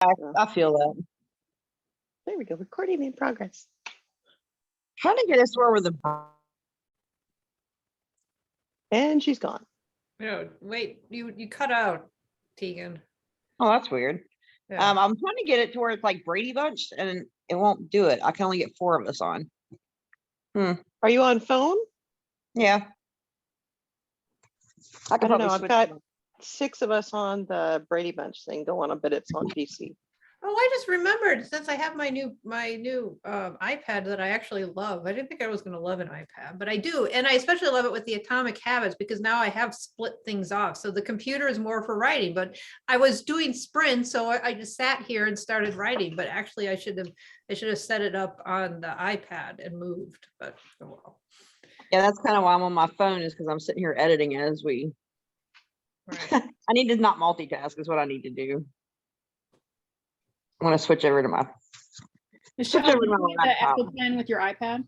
I feel that. There we go. Recording in progress. Trying to get us where the And she's gone. No, wait, you cut out, Tegan. Oh, that's weird. Yeah. I'm trying to get it to where it's like Brady Bunch, and it won't do it. I can only get 4 of us on. Are you on phone? Yeah. I don't know. I've got 6 of us on the Brady Bunch thing going, but it's on PC. Oh, I just remembered, since I have my new iPad that I actually love. I didn't think I was going to love an iPad, but I do. And I especially love it with the Atomic Habits, because now I have split things off. So the computer is more for writing, but I was doing sprints. So I just sat here and started writing, but actually I should have set it up on the iPad and moved, but oh well. Yeah, that's kind of why I'm on my phone, is because I'm sitting here editing as we. Right. I need to not multitask is what I need to do. I'm going to switch over to my. Michelle, Switch over did to you my get the laptop. Apple Pen with your iPad?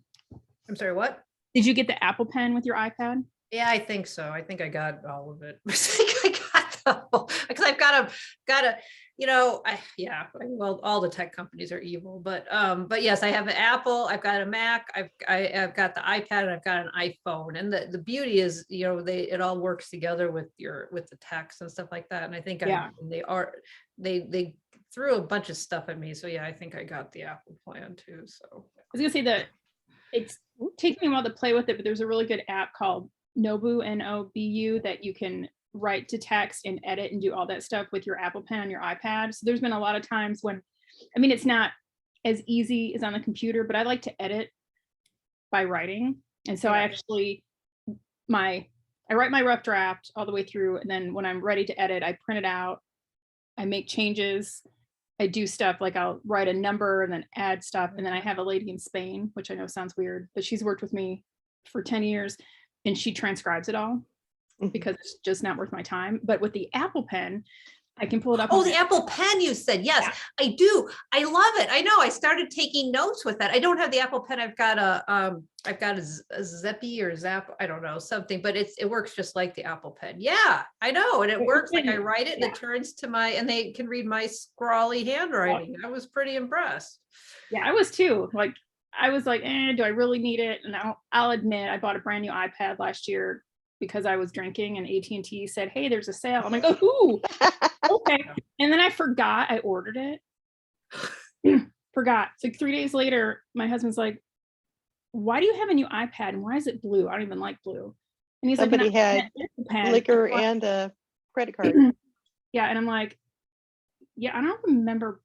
I'm sorry, what? Did you get the Apple Pen with your iPad? Yeah, I think so. I think I got all of it. I think I got the whole, because I've got a, well, all the tech companies are evil, but yes, I have an Apple, I've got a Mac, I've got the iPad, and I've got an iPhone. And the beauty is, it all works together with the text and stuff like that. And I think they threw a bunch of stuff at me. So yeah, I think I got the Apple plan too. So I was gonna say that it's taking me a while to play with it, but there's a really good app called Nobu, Nobu, that you can write to text and edit and do all that stuff with your Apple Pen on your iPad. So there's been a lot of times when, it's not as easy as on the computer, but I like to edit by writing. And so I actually, I write my rough draft all the way through. And then when I'm ready to edit, I print it out, I make changes, I do stuff like I'll write a number and then add stuff. And then I have a lady in Spain, which I know sounds weird, but she's worked with me for 10 years and she transcribes it all because it's just not worth my time. But with the Apple Pen, I can pull it up. Oh, the Apple Pen, you said. Yes, yeah. I do. I love it. I know. I started taking notes with that. I don't have the Apple Pen. I've got a Zippy or Zap. I don't know, something, but it works just like the Apple Pen. Yeah, I know. And it works. Like I write it and it turns to and they can read my scrawly handwriting. I was pretty impressed. Yeah, I was too. Like, I was like, do I really need it? And I'll admit, I bought a brand new iPad last year because I was drinking and AT&T said, hey, there's a sale. I'm like, oh, okay. And then I forgot I ordered it. Forgot. It's like 3 days later, my husband's like, why do you have a new iPad? And why is it blue? I don't even like blue. And he's Somebody like, had liquor and a credit card. Yeah. And I'm like, yeah, I don't remember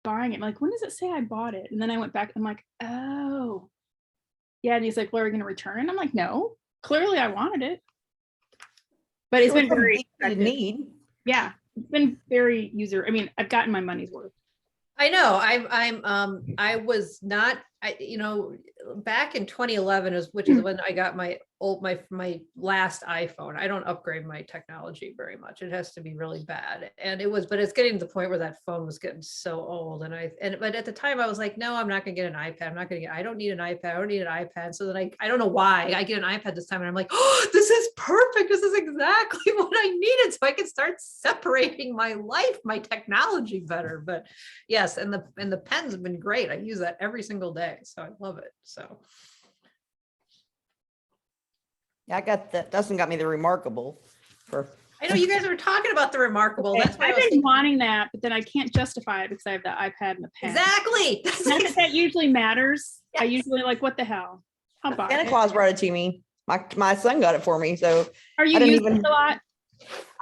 buying it. I'm like, when does it say I bought it? And then I went back. I'm like, oh, yeah. And he's like, well, are you going to return it? I'm like, no, clearly I wanted it. But it's been very need. Yeah, it's been very user. I've gotten my money's worth. I know. I was not. Back in 2011 which is when I got my last iPhone. I don't upgrade my technology very much. It has to be really bad. And but it's getting to the point where that phone was getting so old. But at the time I was like, no, I'm not gonna get an iPad. I don't need an iPad. I don't need an iPad. So then I don't know why I get an iPad this time and I'm like, oh, this is perfect. This is exactly what I needed. So I can start separating my life, my technology better. But yes, and the pens have been great. I use that every single day. So I love it. So Yeah, I got that. Dustin got me the Remarkable. I know you guys were talking about the Remarkable. Okay. That's why I've been wanting that, but then I can't justify it because I have the iPad and the pen. Exactly. Not that that usually matters. Yes. I usually like, what the hell? I'll buy Santa it. Claus brought it to me. My son got it for me. So are you using it a lot?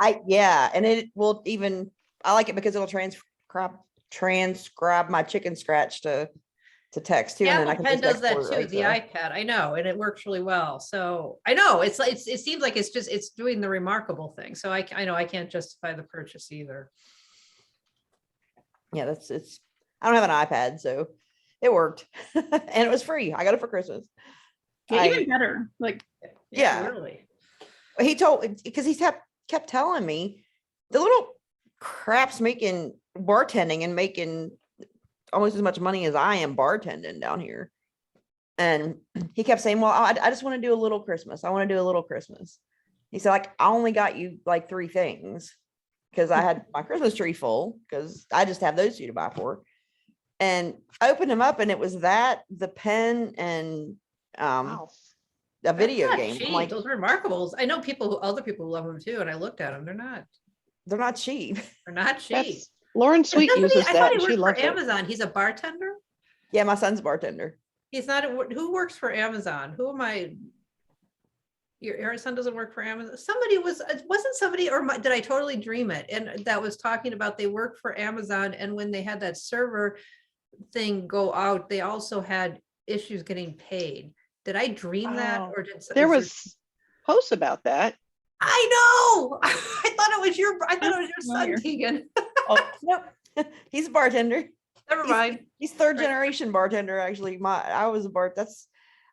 And it will even. I like it because it'll transcribe my chicken scratch to text too. The and then Apple I can Pen does that too. right the iPad, I know, and it works really well. So I know it seems like it's doing the Remarkable thing. So I know I can't justify the purchase either. Yeah, I don't have an iPad, so it worked, and it was free. I got it for Christmas. Yeah, even better. Like, yeah, really. He because he kept telling me the little crap's making bartending and making almost as much money as I am bartending down here. And he kept saying, well, I just want to do a little Christmas. I want to do a little Christmas. He said, like, I only got you like 3 things. because I had my Christmas tree full because I just have those two to buy for. And opened them up and it was that, the pen and Wow. a video Not game. I'm cheap. like, Those are remarkables. I know other people love them too, and I looked at them. they're not cheap. They're not cheap. That's Lauren Sweet Doesn't he- uses I that thought he and she worked loves for it. Amazon. He's a bartender. Yeah, my son's a bartender. He's not. Who works for Amazon? Who am I? Your son doesn't work for Amazon. Somebody wasn't somebody, or did I totally dream it? And that was talking about they work for Amazon, and when they had that server thing go out, they also had issues getting paid. Did I dream that, Oh, or did There is was posts about that. I know. I thought it was your. I thought it was your son, Familiar. Keegan. Oh, nope. He's a bartender. Never mind. He's third Right. generation bartender. Actually, I was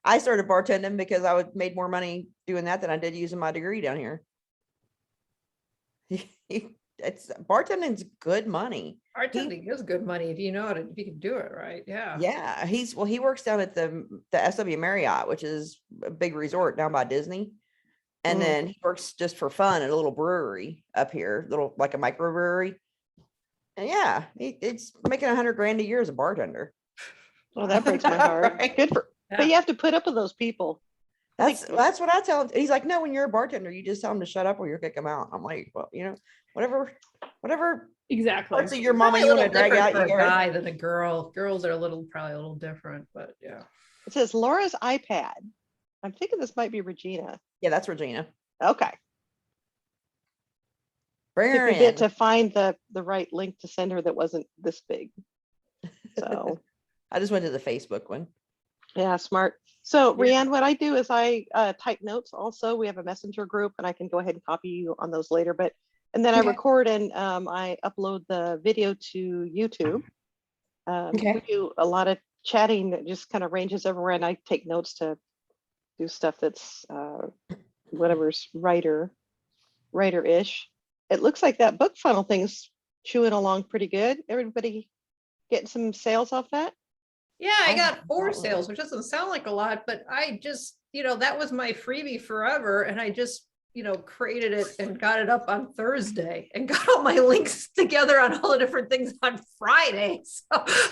I started bartending because I made more money doing that than I did using my degree down here. It's bartending's good money. Bartending is good money if you know it. If you can do it right, yeah. Yeah, he works down at the SW Marriott, which is a big resort down by Disney. And Mm. then he works just for fun at a little brewery up here, little like a microbrewery. And yeah, it's making 100 grand a year as a bartender. Oh, that breaks my heart. Right? Good for, Yeah. but you have to put up with those people. I think- That's what I tell him. He's like, no, when you're a bartender, you just tell him to shut up or you'll kick him out. I'm like, well, whatever Exactly. parts of your Probably mama a you want to little drag different out, for you a go ahead. guy than a girl. Girls are probably a little different, but yeah. It says Laura's iPad. I'm thinking this might be Regina. Yeah, that's Regina. Okay. Bring Took her me a bit in. to find the right link to send her that wasn't this big. So I just went to the Facebook one. yeah, smart. So Yeah. Rianne, what I do is I type notes also. We have a messenger group and I can go ahead and copy you on those later, and then I Okay. record and I upload the video to YouTube. Okay. We do a lot of chatting that just kind of ranges everywhere and I take notes to do stuff that's whatever's writer-ish. It looks like that book funnel thing's chewing along pretty good. Everybody getting some sales off that? Yeah, I I got have 4 not sales, which doesn't sound like a lot, but I just, that was my freebie forever. And I just, created it and got it up on Thursday and got all my links together on all the different things on Friday. So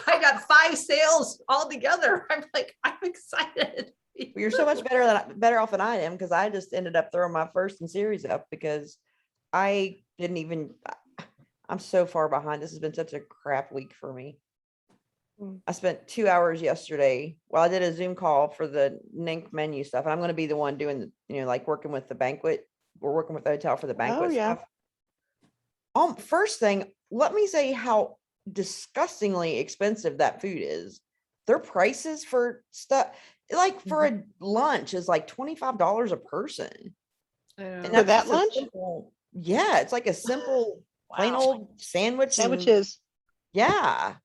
I got 5 sales all together. I'm like, I'm excited. You're so much better off than I am because I just ended up throwing my first in series up because I didn't even. I'm so far behind. This has been such a crap week for me. I spent 2 hours yesterday. Well, I did a Zoom call for the NINC menu stuff, and I'm going to be the one doing the, like working with the banquet. We're working with the hotel for the banquet yeah. stuff. First thing, let me say how disgustingly expensive that food is. Their prices for stuff, like for a lunch, is like $25 a person. And For that's that just a lunch? simple- yeah, it's like a simple plain old sandwich. and- Sandwiches. Yeah.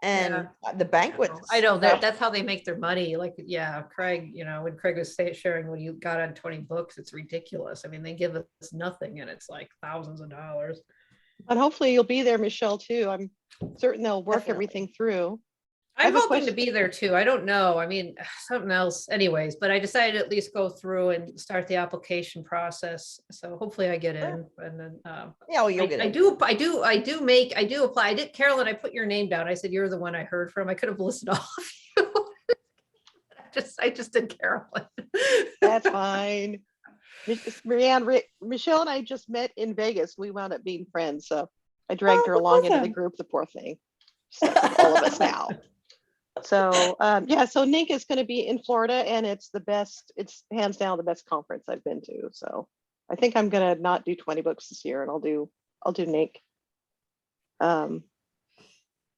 And the banquet. I know stuff- that's how they make their money. Like, yeah, Craig, when Craig was sharing what you got on 20 books, it's ridiculous. I mean, they give us nothing and it's like thousands of dollars. And hopefully you'll be there, Michelle, too. I'm certain they'll work Definitely. everything through. I I'm have a hoping to question. be there too. I don't know. I mean, something else anyways, but I decided to at least go through and start the application process. So hopefully I get in and then, Yeah, well, you'll get I it. do apply. Carolyn, I put your name down. I said, you're the one I heard from. I could have listed all of you. I just did Carolyn. That's fine. Marianne, Michelle and I just met in Vegas. We wound up being friends. So I dragged her that's along into the awesome. group, the poor thing. Stuck with all of us now. So yeah, so NINC is going to be in Florida and it's the best, it's hands down the best conference I've been to. So I think I'm going to not do 20 books this year and I'll do NINC.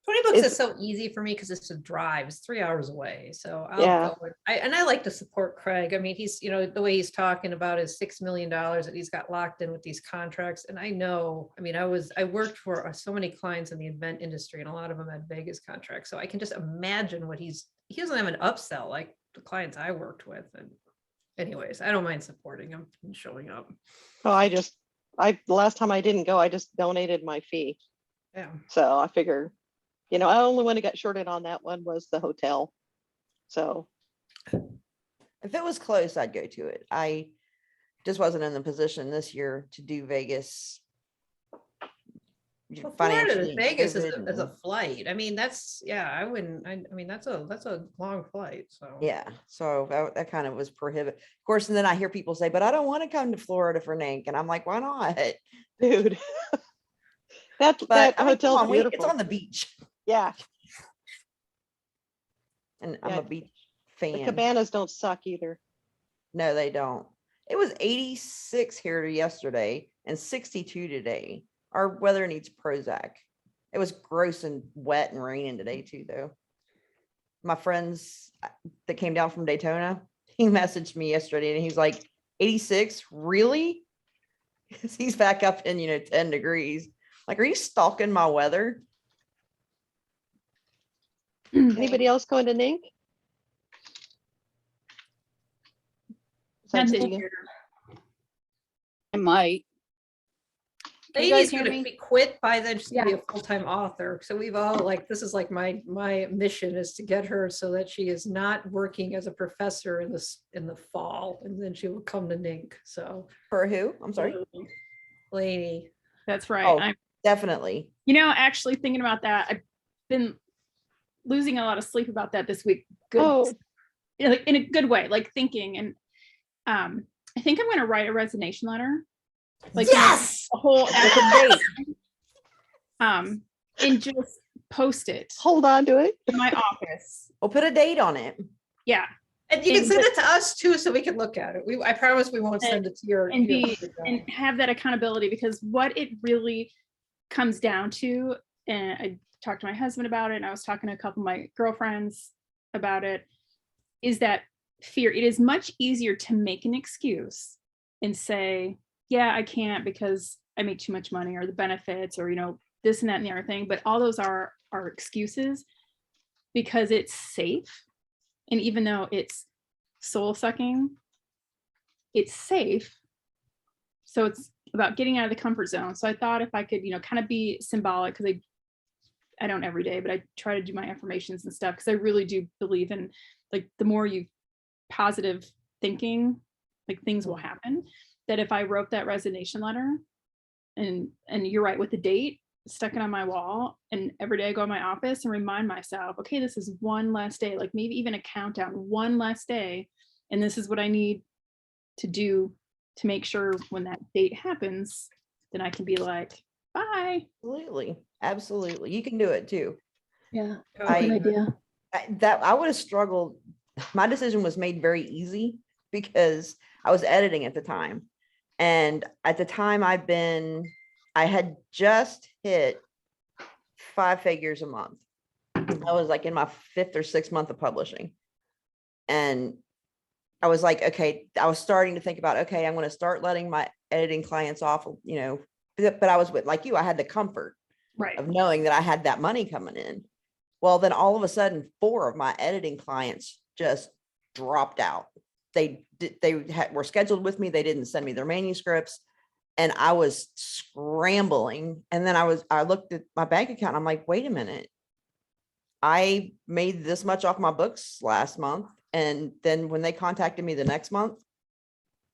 20 books It's- is so easy for me because it's a drive. It's 3 hours away. So I'll Yeah. go. And I like to support Craig. I mean, he's, the way he's talking about his $6 million that he's got locked in with these contracts. And I know, I mean, I worked for so many clients in the event industry and a lot of them had Vegas contracts. So I can just imagine he doesn't have an upsell like the clients I worked with. And anyways, I don't mind supporting him and showing up. Oh, the last time I didn't go, I just donated my fee. Yeah. So I figure, I only one who got shorted on that one was the hotel. So If it was close, I'd go to it. I just wasn't in the position this year to do Vegas Well, Florida financially to and Vegas COVID is a and- flight. I mean, that's, yeah, I wouldn't, I mean, that's a long flight, so. Yeah, so that kind of was prohibit. Of course, and then I hear people say, but I don't want to come to Florida for NANK. And I'm like, why not? Dude. That But I mean, come hotel's on, it's beautiful. on the beach. Yeah, And I'm Yeah, a beach the fan. cabanas don't suck either. No, they don't. It was 86 here yesterday and 62 today. Our weather needs Prozac. It was gross and wet and raining today too, though. My friends that came down from Daytona, he messaged me yesterday and he's like, 86, really? 'Cause he's back up in, 10 degrees. Like, are you stalking my weather? Anybody else going to NINC? Not Besides this Tina? year. I might. Can you guys Lainey's hear gonna me? be quit by then, she's gonna be Yeah. a full-time author. So we've all like, this is like my mission is to get her so that she is not working as a professor in the fall, and then she will come to NINC. So For who? I'm sorry. Lainey. That's right. Oh. I'm, Definitely. actually thinking about that. I've been losing a lot of sleep about that this week. Good, Oh, like in a good way, like thinking. And I think I'm going to write a resignation letter. Like Yes. a whole With a date. and just post it hold on to it. in my office. We'll put a date on it. Yeah. And you can And send it to us too, so we can look at it. I promise we won't send it to your. and your be and have that accountability, because what it really comes down to, and I talked to my husband about it, and I was talking to a couple of my girlfriends about it, is that fear. It is much easier to make an excuse and say, yeah, I can't because I make too much money, or the benefits, or this and that and the other thing. But all those are excuses because it's safe. And even though it's soul sucking, it's safe. So it's about getting out of the comfort zone. So I thought if I could, kind of be symbolic, because I don't every day, but I try to do my affirmations and stuff, because I really do believe in, like, the more you positive thinking, like, things will happen. That if I wrote that resignation letter, and you're right with the date, stuck it on my wall, and every day I go in my office and remind myself, okay, this is one last day, like maybe even a countdown, one last day, and this is what I need to do to make sure when that date happens, then I can be like, bye. Absolutely. Absolutely. You can do it too. Yeah. I- Good idea. I would have struggled. My decision was made very easy because I was editing at the time. And at the time I had just hit 5 figures a month. I was like in my 5th or 6th month of publishing. And I was like, okay, I was starting to think about, okay, I'm going to start letting my editing clients off, but I was with, like you, I had the comfort Right. of knowing that I had that money coming in. Well, then all of a sudden, 4 of my editing clients just dropped out. They were scheduled with me. They didn't send me their manuscripts, and I was scrambling. And then I looked at my bank account. And I'm like, wait a minute. I made this much off my books last month. And then when they contacted me the next month,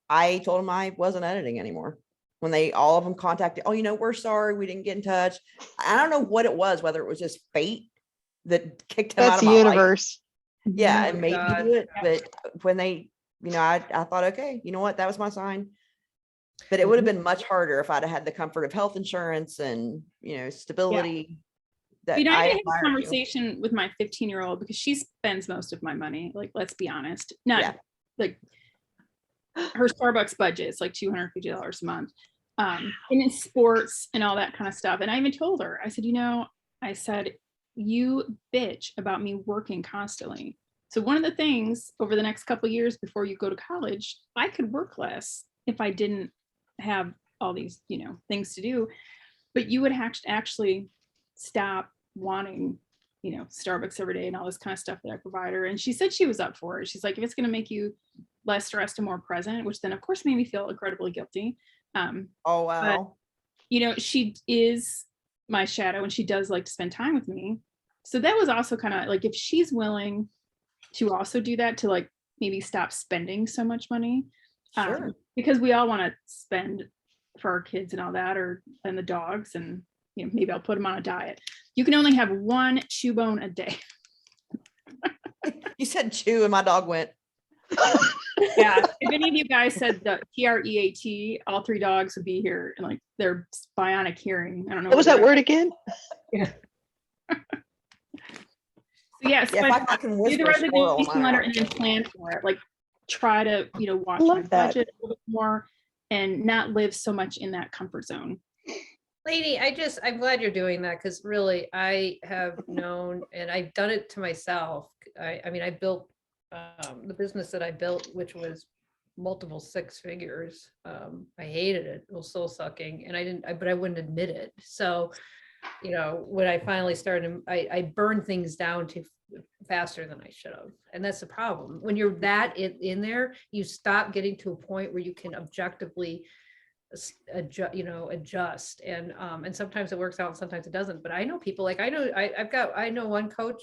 I told them I wasn't editing anymore. When all of them contacted, oh, we're sorry, we didn't get in touch. I don't know what it was, whether it was just fate that kicked them out That's of the my life. universe. Yeah, Oh it made me God. do it. But when they, I thought, okay, you know what, that was my sign. But it would have been much harder if I'd have had the comfort of health insurance and, stability. That I I had a admire you. conversation with my 15-year-old, because she spends most of my money. Like, let's be honest, not Yeah. like her Starbucks budget is like $250 a month. And in sports and all that kind of stuff. And I even told her, I said, you bitch about me working constantly. So one of the things over the next couple of years before you go to college, I could work less if I didn't have all these, things to do. But you would have to actually stop wanting, Starbucks every day and all this kind of stuff that I provide her. And she said she was up for it. She's like, if it's going to make you less stressed and more present, which then of course made me feel incredibly guilty. Oh, wow. She is my shadow, and she does like to spend time with me. So that was also kind of like, if she's willing to also do that, to like maybe stop spending so much money, Sure. because we all want to spend for our kids and all that, and the dogs, and maybe I'll put him on a diet. You can only have one chew bone a day. You said chew and my dog went. Yeah, if any of you guys said the TREAT, all 3 dogs would be here and like their bionic hearing. I don't know. What was that word again? Yeah. So yes, Yeah, if I can do the whisper squirrel, resignation my letter and then plan for it. Like try to, watch Love my that. budget a little bit more and not live so much in that comfort zone. Lady, I'm glad you're doing that because really I have known and I've done it to myself. I mean, I built the business that I built, which was multiple 6 figures. I hated it. It was soul sucking and but I wouldn't admit it. So, when I finally started, I burned things down too faster than I should have. And that's the problem. When you're that in there, you stop getting to a point where you can objectively adjust and sometimes it works out and sometimes it doesn't. But I know people like I know one coach,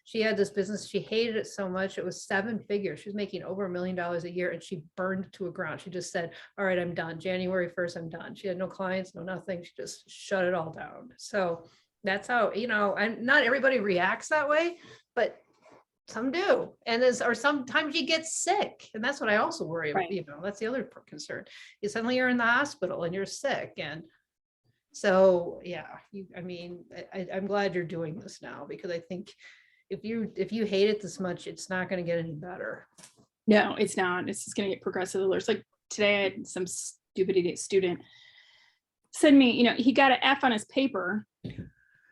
she had this business, she hated it so much, it was 7 figures, she was making over $1 million a year and she burned to a ground. She just said, all right, I'm done, January 1st I'm done. She had no clients, no nothing, she just shut it all down. So that's how, and not everybody reacts that way, but some do. Or sometimes you get sick. And that's what I also worry about, Right. That's the other concern. You suddenly you're in the hospital and you're sick. And so, yeah, I'm glad you're doing this now because I think if you hate it this much, it's not going to get any better. No, it's not. It's just going to get progressively worse. Like today, I had some stupid idiot student send me, he got an F on his paper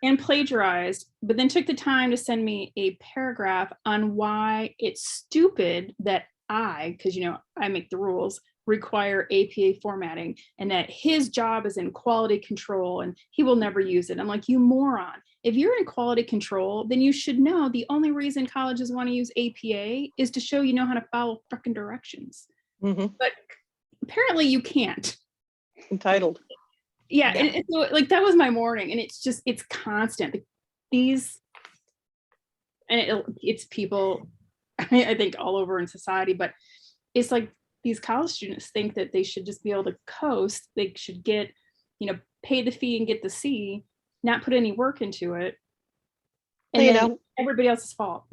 and plagiarized, but then took the time to send me a paragraph on why it's stupid that because I make the rules, require APA formatting and that his job is in quality control and he will never use it. I'm like, you moron. If you're in quality control, then you should know the only reason colleges want to use APA is to show how to follow freaking directions. Mhm. But apparently you can't. Entitled. Yeah, Yeah. and so like that was my morning, and it's constant. These, and it's people, I think all over in society, but it's like these college students think that they should just be able to coast. They should get, pay the fee and get the C, not put any work into it, and then everybody else's fault.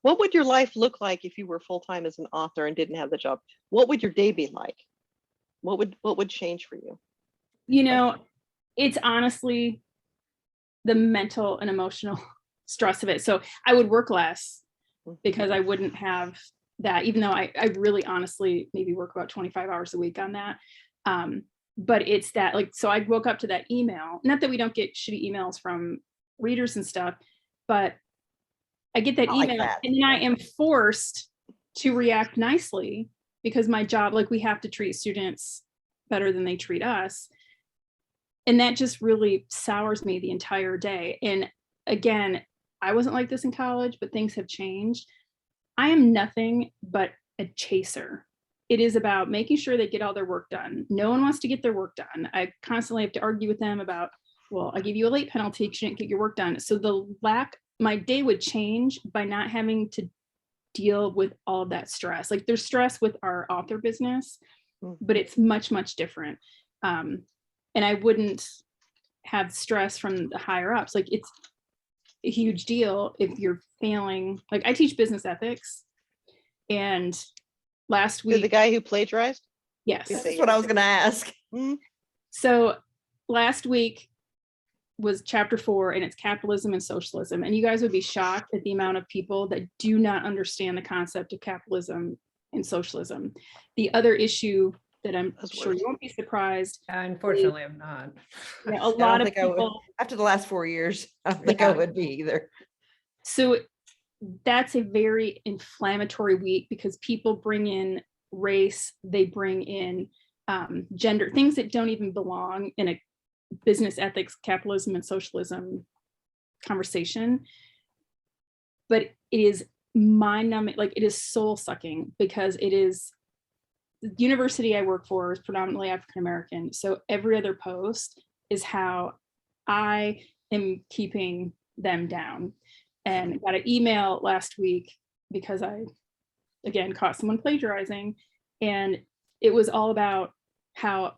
What would your life look like if you were full-time as an author and didn't have the job? What would your day be like? What would change for you? It's honestly the mental and emotional stress of it. So I would work less because I wouldn't have that, even though I really honestly maybe work about 25 hours a week on that. But it's that, like, so I woke up to that email, not that we don't get shitty emails from readers and stuff, but I get that email and then I am forced to react nicely because my job, like we have to treat students better than they treat us. And that just really sours me the entire day. And again, I wasn't like this in college, but things have changed. I am nothing but a chaser. It is about making sure they get all their work done. No one wants to get their work done. I constantly have to argue with them about, well, I give you a late penalty because you didn't get your work done. So my day would change by not having to deal with all of that stress. Like there's stress with our author business, but it's much, much different. And I wouldn't have stress from the higher ups. Like it's a huge deal if you're failing. Like I teach business ethics, and last week, the guy who plagiarized? Yes. That's what I was going to ask. So last week was chapter 4 and it's capitalism and socialism. And you guys would be shocked at the amount of people that do not understand the concept of capitalism and socialism. The other issue that I'm sure you won't be surprised. Unfortunately, I'm not. A lot of people, after the last 4 years, I don't think I would be either. So that's a very inflammatory week because people bring in race, they bring in gender, things that don't even belong in a business ethics, capitalism and socialism conversation. But it is mind-numbing, like it is soul-sucking because it is, the university I work for is predominantly African-American. So every other post is how I am keeping them down. And got an email last week because I, again, caught someone plagiarizing. And it was all about how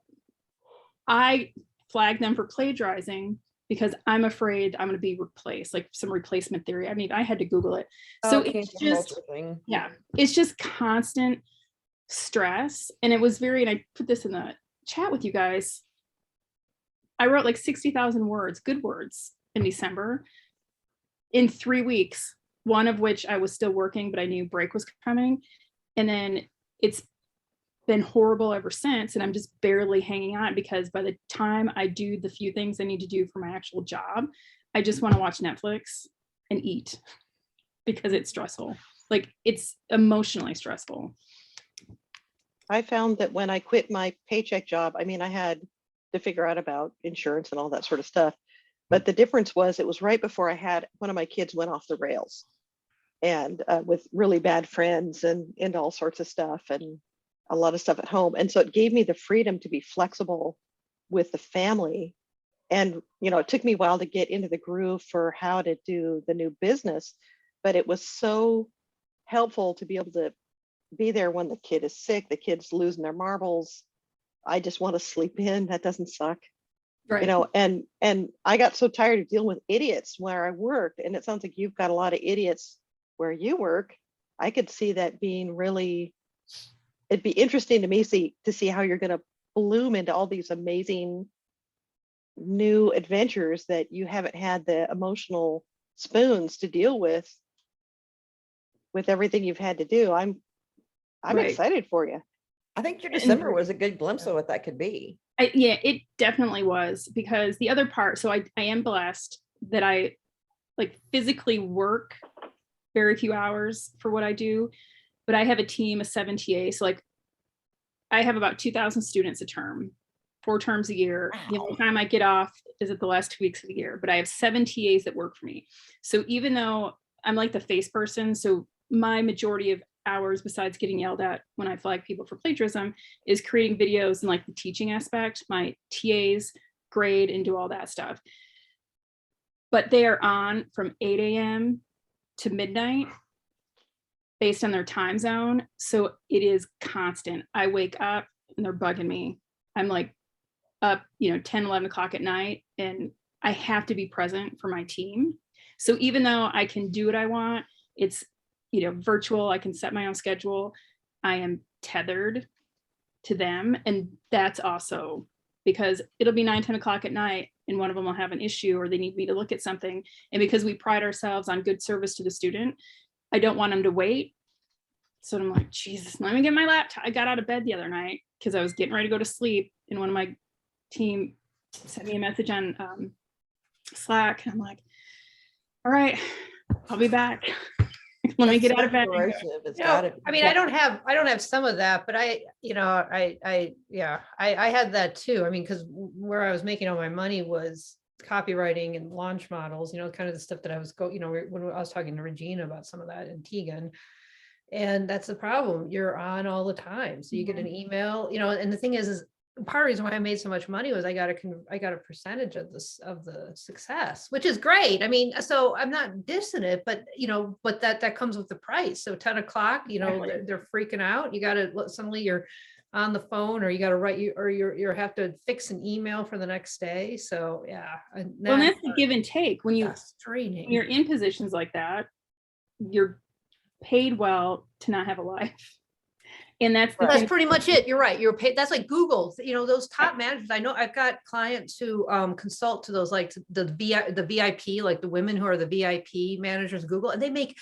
I flagged them for plagiarizing because I'm afraid I'm going to be replaced, like some replacement theory. I mean, I had to Google it. Oh, So cancel it's just, culture thing. yeah, it's just constant stress. And it was very, and I put this in the chat with you guys. I wrote like 60,000 words, good words in December in 3 weeks, one of which I was still working, but I knew break was coming. And then it's been horrible ever since. And I'm just barely hanging on because by the time I do the few things I need to do for my actual job, I just want to watch Netflix and eat because it's stressful. Like it's emotionally stressful. I found that when I quit my paycheck job, I mean, I had to figure out about insurance and all that sort of stuff. But the difference was it was right before I had one of my kids went off the rails and with really bad friends and all sorts of stuff and a lot of stuff at home. And so it gave me the freedom to be flexible with the family. And, you know, it took me a while to get into the groove for how to do the new business, but it was so helpful to be able to be there when the kid is sick, the kid's losing their marbles. I just want to sleep in. That doesn't suck. Right. You know, and I got so tired of dealing with idiots where I worked, and it sounds like you've got a lot of idiots where you work. I could see that being really, it'd be interesting to me to see how you're going to bloom into all these amazing new adventures that you haven't had the emotional spoons to deal with everything you've had to do. I'm Right. excited for you. I think your And- December was a good glimpse of what that could be. Yeah, it definitely was, because the other part, so I am blessed that I like physically work very few hours for what I do, but I have a team of 7 TAs. So like I have about 2,000 students a term, 4 terms a year. The only time I get off is at the last 2 weeks of the year, but I have 7 TAs that work for me. So even though I'm like the face person, so my majority of hours besides getting yelled at when I flag people for plagiarism is creating videos and like the teaching aspect. My TAs grade and do all that stuff. But they are on from 8 a.m. to midnight based on their time zone. So it is constant. I wake up and they're bugging me. I'm like up, 10, 11 o'clock at night, and I have to be present for my team. So even though I can do what I want, it's virtual, I can set my own schedule. I am tethered to them. And that's also because it'll be 9, 10 o'clock at night and one of them will have an issue or they need me to look at something. And because we pride ourselves on good service to the student, I don't want them to wait. So I'm like, Jesus, let me get my laptop. I got out of bed the other night because I was getting ready to go to sleep. And one of my team sent me a message on Slack. And I'm like, all right, I'll be back. Let me get out of bed. It's No, gotta be. I mean, I don't have some of that, but I had that too. I mean, because where I was making all my money was copywriting and launch models, kind of the stuff that I was when I was talking to Regina about some of that and Tegan. And that's the problem. You're on all the time. So you get an email, and the thing is part of the reason why I made so much money was I got a percentage of the success, which is great. I mean, so I'm not dissing it, but but that comes with the price. So 10 o'clock, Exactly. they're freaking out. You got to suddenly you're on the phone, or you got to write you have to fix an email for the next day. So yeah, and Well, that's the give and take when that's draining. when you're in positions like that. You're paid well to not have a life. And that's the That's thing. pretty much it. You're right. You're paid. That's like Google, those top managers. I know I've got clients who consult to those, like the VIP, like the women who are the VIP managers of Google, and they make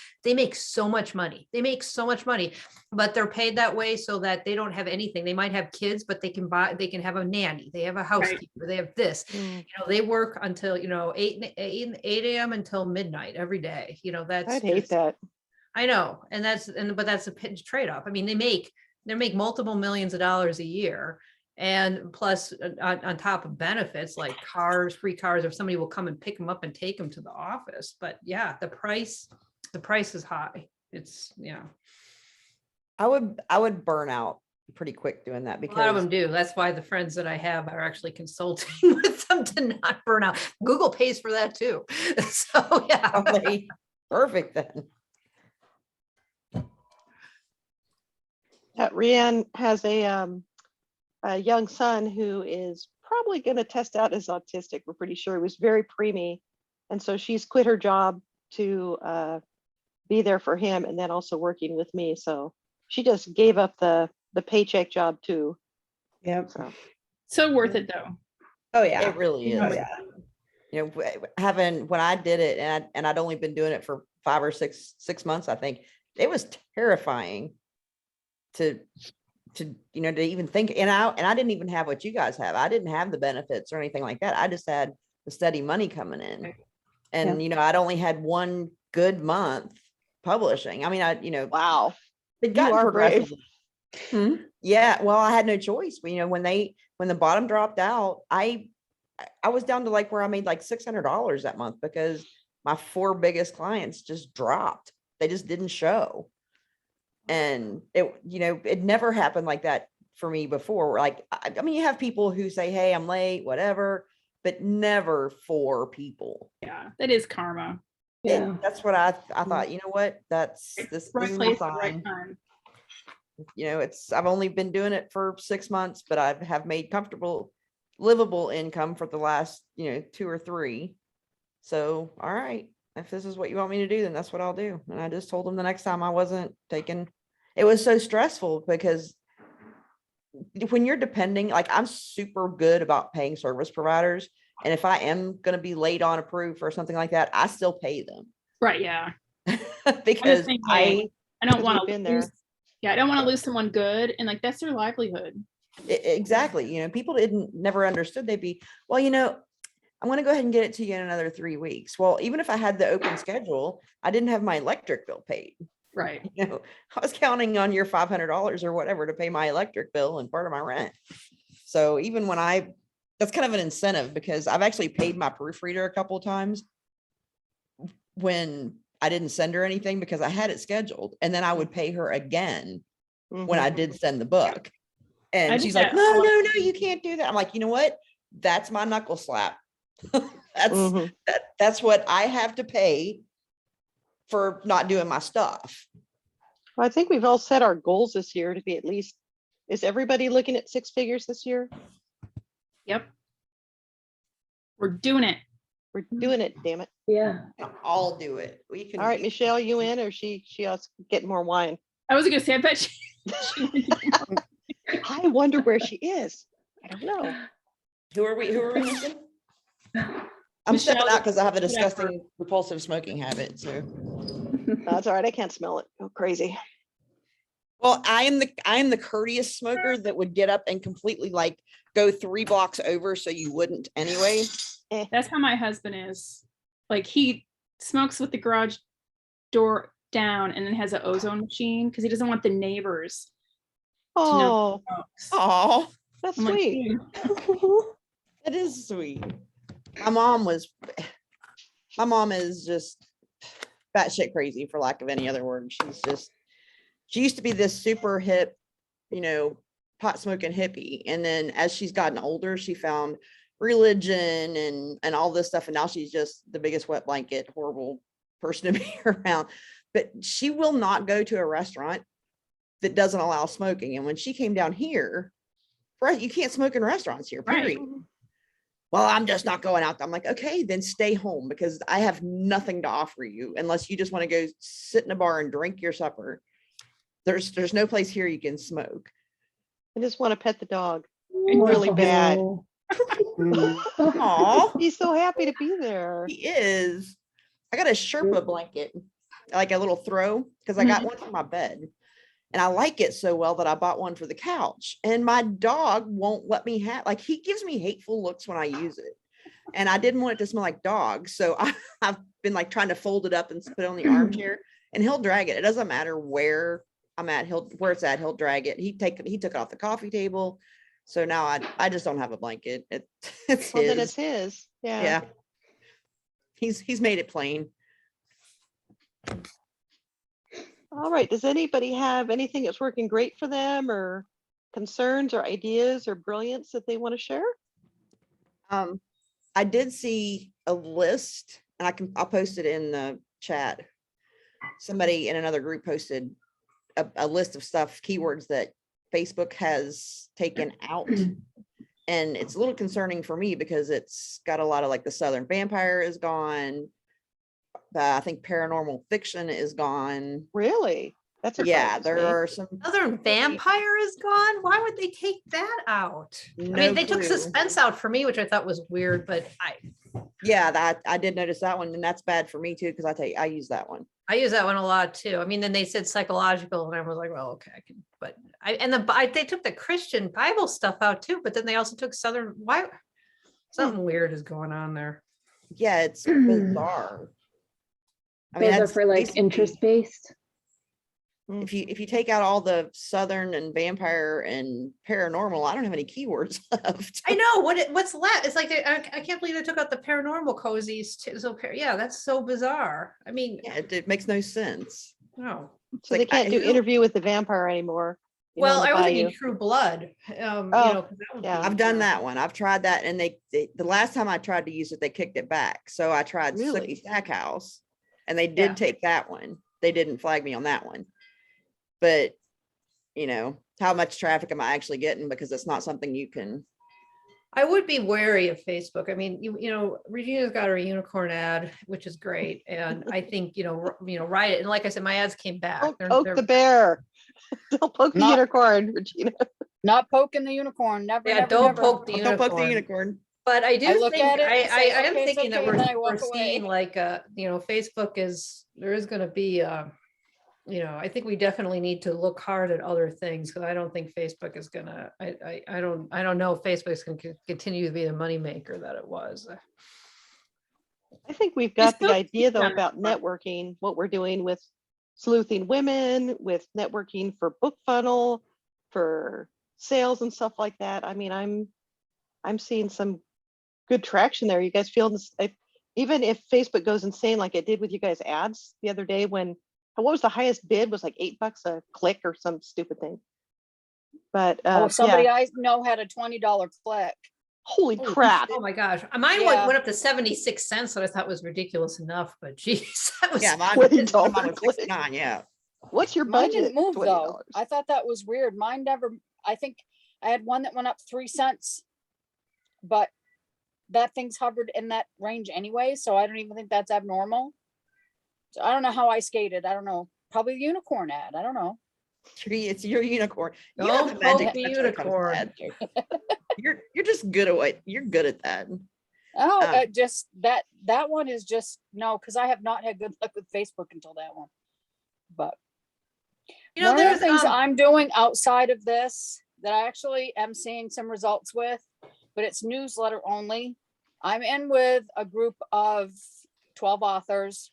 so much money. They make so much money, but they're paid that way so that they don't have anything. They might have kids, but they can have a nanny. They have a housekeeper. They have this, they work until, 8 a.m. until midnight every day. That's I'd hate that. I know. But that's a trade-off. I mean, they make multiple millions of dollars a year, and plus on top of benefits like free cars, if somebody will come and pick them up and take them to the office. But yeah, the price is high. It's I would burn out pretty quick doing that a lot of because them do. That's why the friends that I have are actually consulting with them to not burn out. Google pays for that too. So yeah. probably perfect then. Rianne has a young son who is probably going to test out as autistic. We're pretty sure. It was very preemie. And so she's quit her job to be there for him and then also working with me. So she just gave up the paycheck job too. Yep. So worth it though. Oh yeah, it really is. Oh, Yeah. You know, having when I did it, and I'd only been doing it for 5 or 6 months, I think it was terrifying to to even think. And I didn't even have what you guys have. I didn't have the benefits or anything like that. I just had the steady money coming in, and I'd only had one good month publishing. I mean, Wow. it You got are brave. progressively. Yeah, well, I had no choice. When the bottom dropped out, I was down to like where I made like $600 that month because my 4 biggest clients just dropped. They just didn't show. And it never happened like that for me before. Like, I mean, you have people who say, hey, I'm late, whatever, but never 4 people. Yeah, that is karma. That's what I thought, you know what, this Right is place, my at the right sign. time. I've only been doing it for 6 months, but I have made comfortable, livable income for the last, 2 or 3. So, all right, if this is what you want me to do, then that's what I'll do. And I just told them the next time I wasn't taking, it was so stressful because when you're depending, like I'm super good about paying service providers. And if I am going to be late on approved or something like that, I still pay them. Right. Yeah. Because same way. I don't want to been lose. there. Yeah, I don't want to lose someone good, and like that's their livelihood. Exactly. People never understood. They'd be, well, I'm going to go ahead and get it to you in another 3 weeks. Well, even if I had the open schedule, I didn't have my electric bill paid. Right. I was counting on your $500 or whatever to pay my electric bill and part of my rent. So even when that's kind of an incentive because I've actually paid my proofreader a couple of times when I didn't send her anything because I had it scheduled, and then I would pay her again when I did send the book. I And do she's like, that no, all no, no, you can't do that. I'm like, you know what? That's my knuckle slap. That's what I have to pay for not doing my stuff. Well, I think we've all set our goals this year to be at least, is everybody looking at 6 figures this year? Yep. We're doing it. We're doing it, damn it. Yeah. I'll do it. We can. All right, Michelle, you in, or she has to get more wine? I was gonna say, I bet I wonder where she is. I don't know. Who are we missing? I'm Michelle, stepping out because I have a whatever. disgusting repulsive smoking habit. So, That's all right. I can't smell it. Go crazy. well, I am the courteous smoker that would get up and completely like go 3 blocks over so you wouldn't anyway. That's how my husband is. Like he smokes with the garage door down and then has an ozone machine because he doesn't want the neighbors to know Oh, he smokes. Oh, that's I'm like, sweet. "Dude, that is sweet. My mom is just batshit crazy, for lack of any other word. She used to be this super hip, pot smoking hippie. And then as she's gotten older, she found religion and all this stuff. And now she's just the biggest wet blanket, horrible person to be around. But she will not go to a restaurant that doesn't allow smoking. And when she came down here, right, you can't smoke in restaurants here, period. Right. Well, I'm just not going out. I'm like, okay, then stay home because I have nothing to offer you unless you just want to go sit in a bar and drink your supper. There's no place here you can smoke. I just want to pet the dog. And Really bad. Aw, He's so happy to be there. he is. I got a Sherpa blanket, like a little throw, because I got one for my bed. And I like it so well that I bought one for the couch. And my dog won't let me like he gives me hateful looks when I use it. And I didn't want it to smell like dog. So I've been like trying to fold it up and put it on the armchair, and he'll drag it. It doesn't matter where I'm at, where it's at, he'll drag it. He took it off the coffee table. So now I just don't have a blanket. It's Well, his. then it's his. Yeah. Yeah. He's made it plain. All right. Does anybody have anything that's working great for them, or concerns or ideas or brilliance that they want to share? I did see a list, and I'll post it in the chat. Somebody in another group posted a list of stuff, keywords that Facebook has taken out And it's a little concerning for me because it's got a lot of like the Southern Vampire is gone. I think paranormal fiction is gone. Really? That's Yeah, surprises there me. are some. Southern Vampire is gone. Why would they take that out? I No mean, they took clue. suspense out for me, which I thought was weird, but Yeah, that I did notice that one, and that's bad for me too because I use that one. I use that one a lot too. I mean, then they said psychological, and I was like, well, okay, I can. But they took the Christian Bible stuff out too. But then they also took Southern. Why? Something weird is going on there. Yeah, it's bizarre. I mean, Those are that's for like basically- interest based. if you take out all the Southern and vampire and paranormal, I don't have any keywords left. I know what's left. It's like I can't believe they took out the paranormal cozies too. So yeah, that's so bizarre. I mean, Yeah, it makes no sense. no. So they like, can't do who- Interview with the Vampire anymore. you know, Well, in the I was Bayou. thinking True Blood. Oh, 'Cause that would yeah. be, I've done that one. I've tried that, and they the last time I tried to use it, they kicked it back. So I tried Really? Sookie Stackhouse, and they did Yeah. take that one. They didn't flag me on that one. But how much traffic am I actually getting? Because it's not something you can. I would be wary of Facebook. I mean, Regina's got her unicorn ad, which is great, and I think write it. And like I said, my ads came back. Don't They're- poke they're- the bear. Don't poke the Not- unicorn, Regina. Not poking the unicorn, never, Yeah, never, don't never. poke the Don't poke the unicorn. unicorn. But I do I look think at it and say, I am "Okay, it's thinking that okay," and then I we're walk away. seeing like Facebook there is going to be I think we definitely need to look hard at other things because I don't think Facebook is gonna I don't know if Facebook's going to continue to be the moneymaker that it was. I think we've got the still idea though done about networking, what we're doing with sleuthing women, with networking for book funnel, for sales and stuff like that. I mean, I'm seeing some good traction there. You guys feel this? Even if Facebook goes insane like it did with you guys ads the other day when what was the highest bid was like $8 a click or some stupid thing. But Oh, somebody yeah, I know had a $20 click. holy crap. Oh my gosh. Mine Yeah. went up to 76 cents, that I thought was ridiculous enough, but geez, that was Yeah, mine, $20 mine was click. 69. Yeah. What's your Mine budget? didn't move though. $20. I thought that was weird. Mine never, I think I had one that went up 3 cents, but that thing's hovered in that range anyway. So I don't even think that's abnormal. So I don't know how I skated. I don't know. Probably the unicorn ad. I don't know. It's your unicorn. You Don't have the magic poke the touch when it comes to unicorn. that, too. You're just good at what you're good at that. Oh, Oh. just that one is just no, because I have not had good luck with Facebook until that one. But one of there's the things I'm doing outside of this that I actually am seeing some results with, but it's newsletter only. I'm in with a group of 12 authors,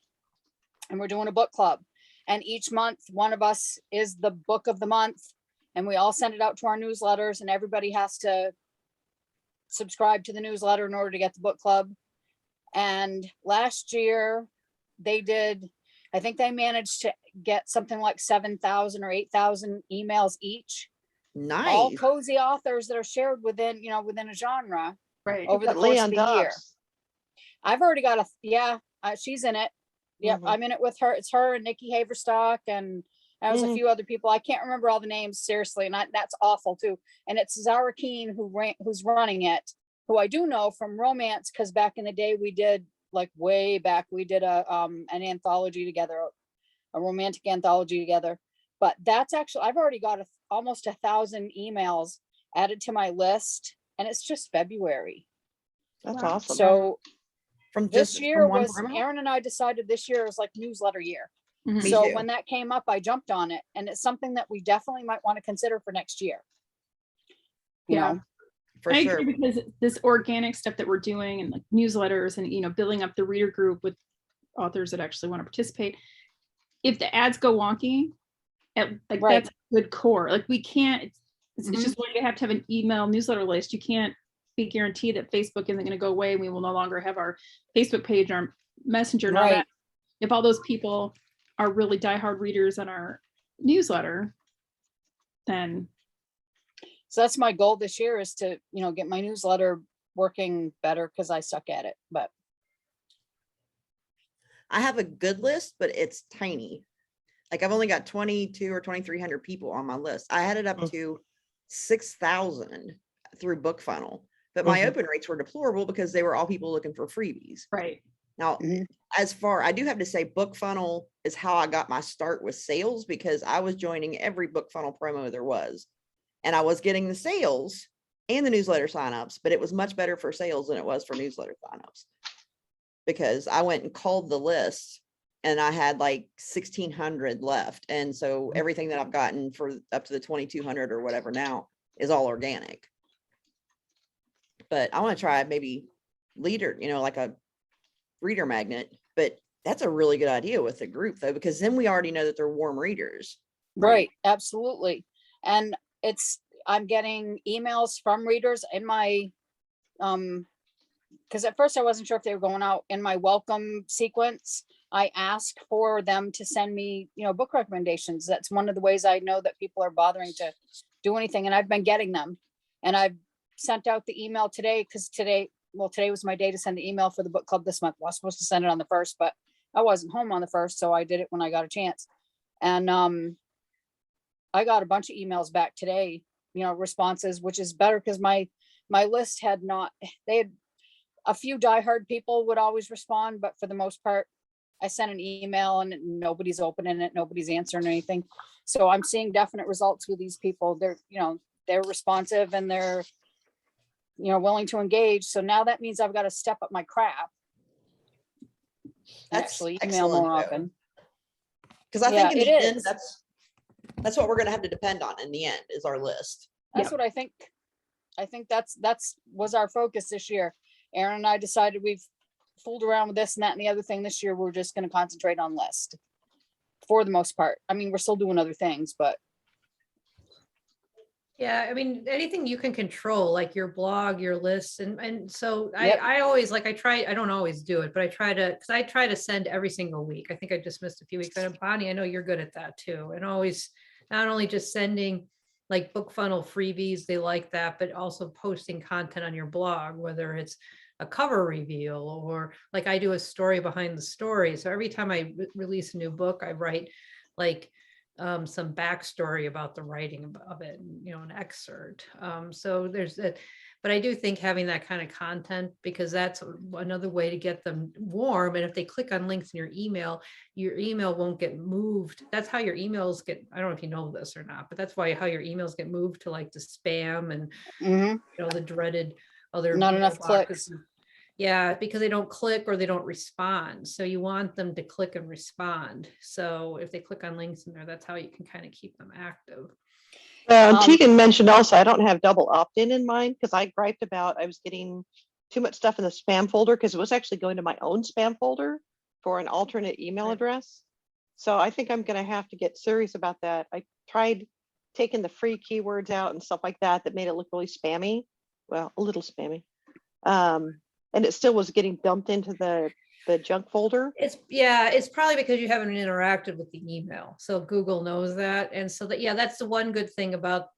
and we're doing a book club. And each month, one of us is the book of the month, and we all send it out to our newsletters, and everybody has to subscribe to the newsletter in order to get the book club. And last year they did, I think they managed to get something like 7,000 or 8,000 emails each, all Nice. cozy authors that are shared within a genre Right. over the Got course Leon of the year. Dobbs. I've already got she's in it. Yep, Mhm. I'm in it with her. It's her and Nikki Haverstock, and there was a Mhm. few other people. I can't remember all the names, seriously, and that's awful too. And it's Zara Keene who's running it, who I do know from romance, because back in the day we did, like way back, we did an anthology together, a romantic anthology together. But that's actually, I've already got almost 1,000 emails added to my list, and it's just February. That's Wow. awesome. So From this just year from one was, promo? Aaron and I decided this year was like newsletter year. Mhm. Me So too. when that came up, I jumped on it, and it's something that we definitely might want to consider for next year. You Yeah. know, For I sure. agree, because this organic stuff that we're doing and like newsletters and building up the reader group with authors that actually want to participate. If the ads go wonky, like Right. that's a good core. Like we can't. It's Mhm. just why you have to have an email newsletter list. You can't be guaranteed that Facebook isn't going to go away and we will no longer have our Facebook page, our messenger, and all Right. that. If all those people are really diehard readers on our newsletter, then so that's my goal this year, is to, get my newsletter working better, because I suck at it. But I have a good list, but it's tiny. Like I've only got 22 or 2,300 people on my list. I had it up Mm. to 6,000 through BookFunnel, but my Mhm. open rates were deplorable because they were all people looking for freebies. Right. Now, Mhm. I do have to say BookFunnel is how I got my start with sales, because I was joining every BookFunnel promo there was, and I was getting the sales and the newsletter signups, but it was much better for sales than it was for newsletter signups, because I went and called the list and I had like 1,600 left. And so everything that I've gotten for up to the 2,200 or whatever now is all organic. But I want to try maybe leader, like a reader magnet, but that's a really good idea with the group though, because then we already know that they're warm readers. Right, absolutely. And I'm getting emails from readers in my, because at first I wasn't sure if they were going out in my welcome sequence. I asked for them to send me, book recommendations. That's one of the ways I know that people are bothering to do anything, and I've been getting them. And I've sent out the email today, because today was my day to send the email for the book club this month. I was supposed to send it on the 1st, but I wasn't home on the 1st, so I did it when I got a chance. And I got a bunch of emails back today, responses, which is better, because my list had not, they had a few diehard people would always respond, but for the most part, I sent an email and nobody's opening it, nobody's answering anything. So I'm seeing definite results with these people. They're responsive and they're, willing to engage. So now that means I've got to step up my crap. That's Actually email more excellent, often. because I Yeah, think in it the end, is. that's what we're going to have to depend on in the end, is our list. That's Yep. what I think. I think that's was our focus this year. Aaron and I decided we've fooled around with this and that and the other thing this year. We're just going to concentrate on list for the most part. I mean, we're still doing other things, but Yeah, I mean, anything you can control, like your blog, your lists. And so Yep. I always I don't always do it, but because I try to send every single week. I think I just missed a few weeks. And Bonnie, I know you're good at that too. And always not only just sending like BookFunnel freebies, they like that, but also posting content on your blog, whether it's a cover reveal or like I do a story behind the story. So every time I release a new book, I write like some backstory about the writing of it, an excerpt. So there's that, but I do think having that kind of content, because that's another way to get them warm. And if they click on links in your email won't get moved. That's how your emails get, I don't know if you know this or not, but that's how your emails get moved to like the spam and the dreaded other not enough mailboxes. clicks. Yeah, because they don't click or they don't respond. So you want them to click and respond. So if they click on links in there, that's how you can kind of keep them active. Tegan mentioned also, I don't have double opt-in in mind, because I griped about I was getting too much stuff in the spam folder, because it was actually going to my own spam folder for an alternate email Right. address. So I think I'm going to have to get serious about that. I tried taking the free keywords out and stuff like that made it look really spammy. Well, a little spammy. And it still was getting dumped into the junk folder. It's probably because you haven't interacted with the email. So Google knows that. And so that's the one good thing about,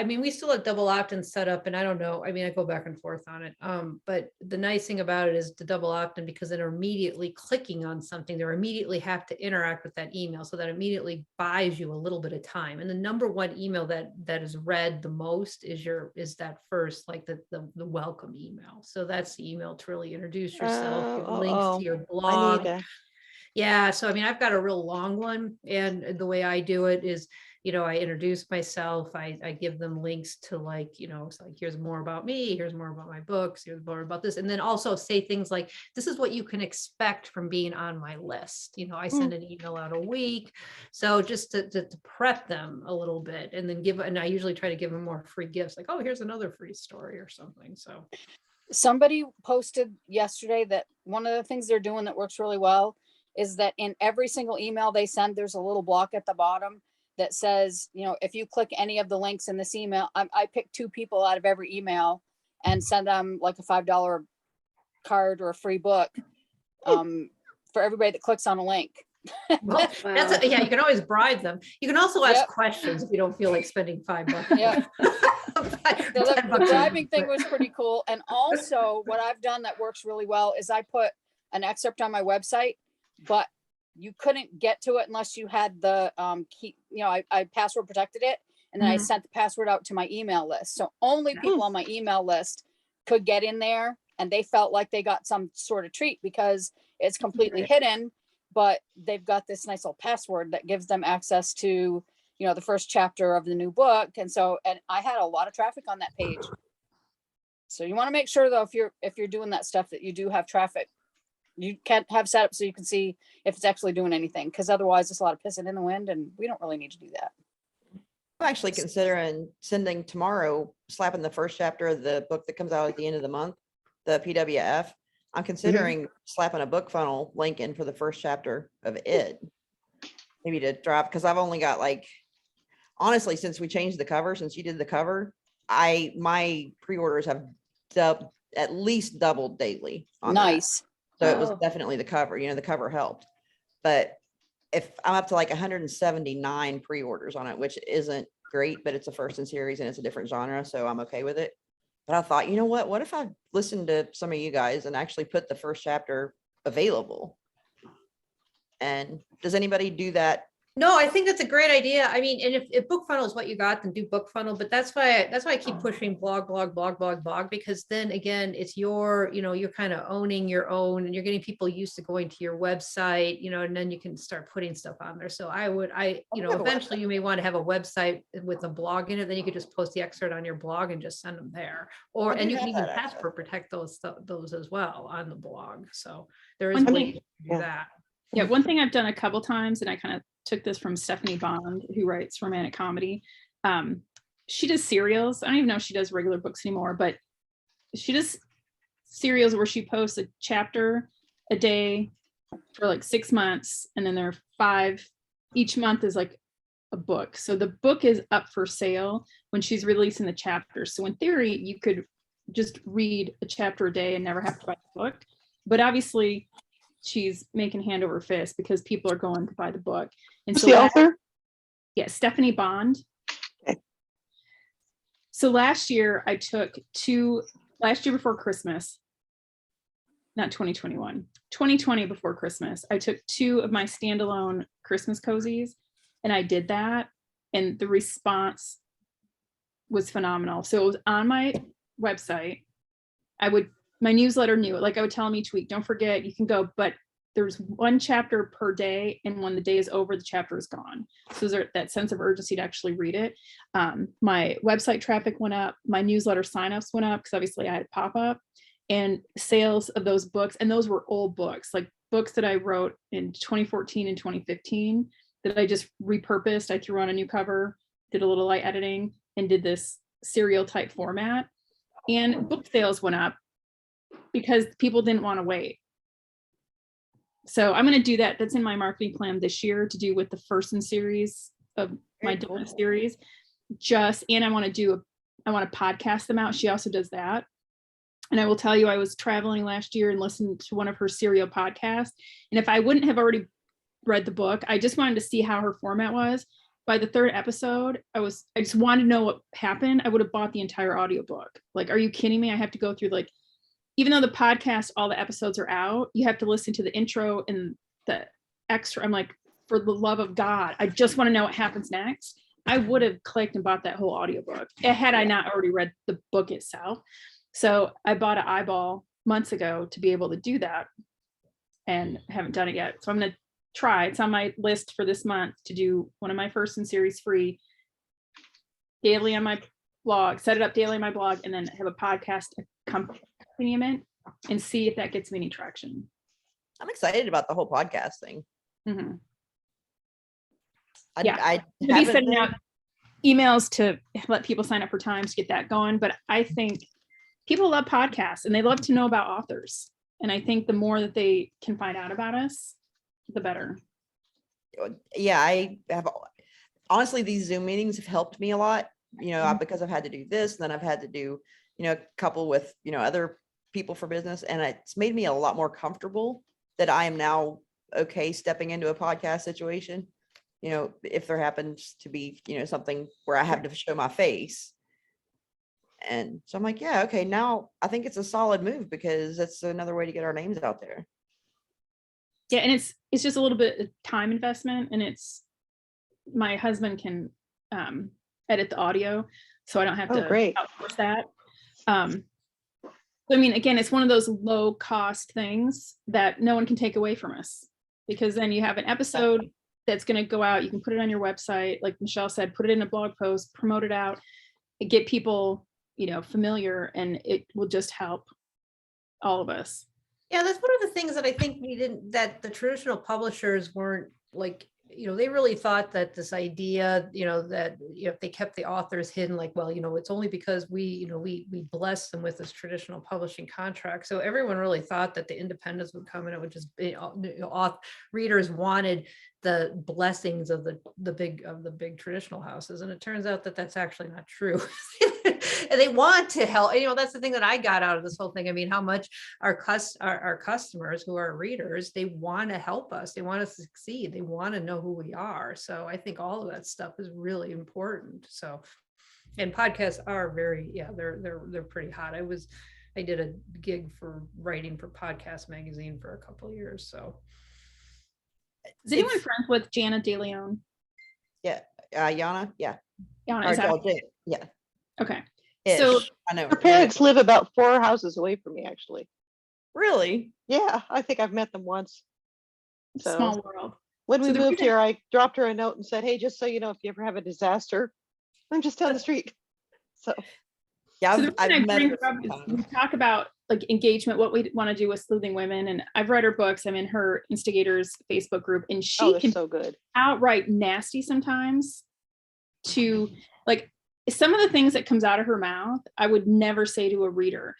we still have double opt-in set up, and I don't know, I go back and forth on it. But the nice thing about it is the double opt-in, because they're immediately clicking on something, they immediately have to interact with that email. So that immediately buys you a little bit of time. And the number one email that is read the most is that first, like the welcome email. So that's the email to really introduce yourself, give links to your blog. Yeah, so I've got a real long one, and the way I do it is, I introduce myself, I give them links to it's like, here's more about me, here's more about my books, here's more about this, and then also say things like, this is what you can expect from being on my list. I send an email out a week, so just to prep them a little bit, and then and I usually try to give them more free gifts, like, oh, here's another free story or something. So Somebody posted yesterday that one of the things they're doing that works really well is that in every single email they send, there's a little block at the bottom that says, if you click any of the links in this email, I pick 2 people out of every email and send them like a $5 card or a free book for everybody that clicks on a link. well, Wow. you can always bribe them. You can also ask Yep. questions if you don't feel like spending $5. Yeah. So the $10 bribing thing was pretty cool. And also what I've done that works really well is I put an excerpt on my website, but you couldn't get to it unless you had the key, I password protected it. And then I Mhm. sent the password out to my email list. So only people on my email list could get in there, and they felt like they got some sort of treat because it's completely Right. hidden, but they've got this nice little password that gives them access to, the first chapter of the new book. And I had a lot of traffic on that page. So you want to make sure though, if you're doing that stuff, that you do have traffic. You can't have set up so you can see if it's actually doing anything, because otherwise it's a lot of pissing in the wind, and we don't really need to do that. I'm actually considering sending tomorrow, slapping the first chapter of the book that comes out at the end of the month, the PWF. I'm considering slapping a book funnel link in for the first chapter of it. Maybe to drop, because I've only got honestly, since we changed the cover, since you did the cover, my pre-orders have at least doubled daily on that. Nice. So it was Oh. definitely the cover, the cover helped. But if I'm up to 179 pre-orders on it, which isn't great, but it's a first in series and it's a different genre, so I'm okay with it. But I thought, you know what if I listened to some of you guys and actually put the first chapter available? And does anybody do that? No, I think that's a great idea. I mean, and if book funnel is what you got, then do book funnel. But that's why I keep pushing blog, because then again, it's you're kind of owning your own, and you're getting people used to going to your website, and then you can start putting stuff on there. So have a eventually you may want to have a website with a blog in it. Then you could just post the excerpt on your blog and just send them there. I And do you can have even that access. password protect those as well on the blog. So there is One ways thing- to do yeah. that. Yeah, one thing I've done a couple times, and I kind of took this from Stephanie Bond, who writes romantic comedy. She does serials. I don't even know if she does regular books anymore, but she does serials where she posts a chapter a day for like 6 months, and then there are 5. Each month is like a book. So the book is up for sale when she's releasing the chapters. So in theory, you could just read a chapter a day and never have to buy the book. But obviously, she's making hand over fist because people are going to buy the book. And Who's so the author? yeah, Stephanie Bond. Okay. So last year before Christmas, not 2021, 2020 before Christmas, I took 2 of my standalone Christmas cozies and I did that. And the response was phenomenal. So it was on my website. My newsletter knew it. Like I would tell them each week, don't forget, you can go, but there's 1 chapter per day. And when the day is over, the chapter is gone. So there's that sense of urgency to actually read it. My website traffic went up. My newsletter signups went up because obviously I had pop up, and sales of those books. And those were old books, like books that I wrote in 2014 and 2015 that I just repurposed. I threw on a new cover, did a little light editing, and did this serial type format. And book sales went up because people didn't want to wait. So I'm going to do that. That's in my marketing plan this year to do with the first in series of my Very cool. different series. And I want to podcast them out. She also does that. And I will tell you, I was traveling last year and listened to one of her serial podcasts. And if I wouldn't have already read the book, I just wanted to see how her format was. By the 3rd episode, I just wanted to know what happened. I would have bought the entire audiobook. Like, are you kidding me? I have to go through even though the podcast, all the episodes are out, you have to listen to the intro and the extra. I'm like, for the love of God, I just want to know what happens next. I would have clicked and bought that whole audiobook had I not already read the book itself. So I bought an eyeball months ago to be able to do that and haven't done it yet. So I'm going to try. It's on my list for this month to do one of my first in series free daily on my blog, set it up daily on my blog, and then have a podcast accompaniment and see if that gets me any traction. I'm excited about the whole podcast thing. Mm-hmm. I I'll be haven't sending been- out emails to let people sign up for times to get that going. But I think people love podcasts and they love to know about authors. And I think the more that they can find out about us, the better. Yeah, I have, honestly, these Zoom meetings have helped me a lot, Mhm. because I've had to do this, and then I've had to do, a couple with, other people for business. And it's made me a lot more comfortable that I am now okay stepping into a podcast situation, if there happens to be, something where I have to show my face. And so I'm like, yeah, okay, now I think it's a solid move because that's another way to get our names out there. Yeah, and it's just a little bit of time investment, and my husband can edit the audio, so I don't have Oh, to great. outsource that. So, I mean, again, it's one of those low cost things that no one can take away from us, because then you have an episode that's going to go out. You can put it on your website, like Michelle said, put it in a blog post, promote it out, and get people, familiar, and it will just help all of us. Yeah, that's one of the things that I think that the traditional publishers weren't like, they really thought that this idea, that if they kept the authors hidden, like, well, it's only because we bless them with this traditional publishing contract. So everyone really thought that the independents would come and it would just be, readers wanted the blessings of the big traditional houses, and it turns out that that's actually not true. And they want to help. That's the thing that I got out of this whole thing. I mean, how much our customers who are readers, they want to help us. They want to succeed. They want to know who we are. So I think all of that stuff is really important. So, and podcasts are they're pretty hot. I did a gig for writing for Podcast Magazine for a couple of years. So, is anyone friends with Jana De Leon? Yeah, Yana. Yeah. Yana, is that- Yeah. Okay. Ish. So I know Her parents live about 4 houses away from me, actually. really. Yeah, I think I've met them once. So small world. when we So the moved reason- here, I dropped her a note and said, "Hey, just so you know, if you ever have a disaster, I'm just down the street." So Yeah, So the I've reason I met bring her her up a few is we times. talk about like engagement, what we want to do with Sleuthing Women, and I've read her books. I'm in her Instigators Facebook group, and she they're can so good. outright nasty sometimes. To like some of the things that comes out of her mouth, I would never say to a reader.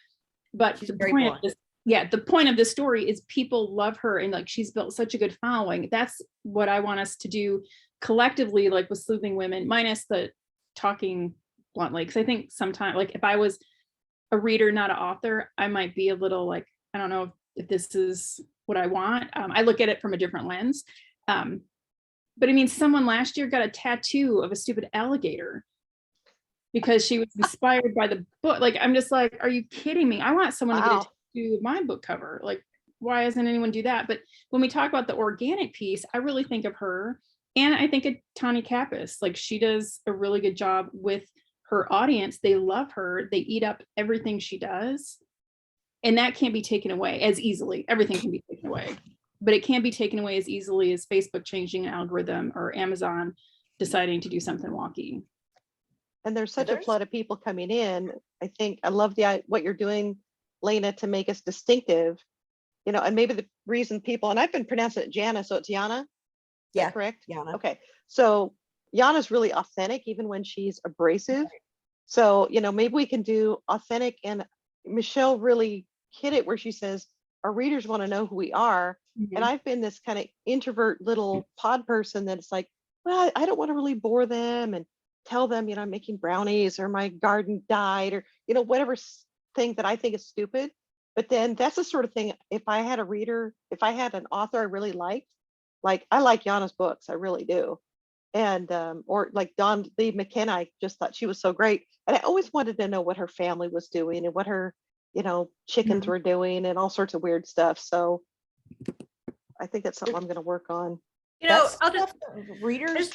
But She's the very point of blunt. this, the point of this story is people love her, and like she's built such a good following. That's what I want us to do collectively, like with Sleuthing Women, minus the talking bluntly. Because I think sometimes, like if I was a reader, not an author, I might be a little like, I don't know if this is what I want. I look at it from a different lens. But I mean, someone last year got a tattoo of a stupid alligator because she was inspired by the book. Like, I'm just like, are you kidding me? I want someone to get a Wow. tattoo of my book cover. Like, why doesn't anyone do that? But when we talk about the organic piece, I really think of her. And I think of Tani Kappas. Like, she does a really good job with her audience. They love her. They eat up everything she does. And that can't be taken away as easily. Everything can be taken away, but it can't be taken away as easily as Facebook changing an algorithm or Amazon deciding to do something wonky. And there's such a there's- flood of people coming in. I think I love what you're doing, Lena, to make us distinctive. And maybe the reason people, and I've been pronouncing it Jana, so it's Yana. Is Yeah, that correct? Yana. Okay. So Yana's really authentic, even when she's abrasive. So, maybe we can do authentic, and Michelle really hit it where she says, our readers want to know who we are. And I've been this kind of introvert little pod person that's like, well, I don't want to really bore them and tell them, I'm making brownies or my garden died or, whatever thing that I think is stupid. But then that's the sort of thing, if I had an author I really liked, like I like Yana's books, I really do. And, or like Dawn Lee McKenna, I just thought she was so great. And I always wanted to know what her family was doing and what her, chickens were doing and all sorts of weird stuff. So I think that's something I'm going to work on. That's I'll just, stuff that readers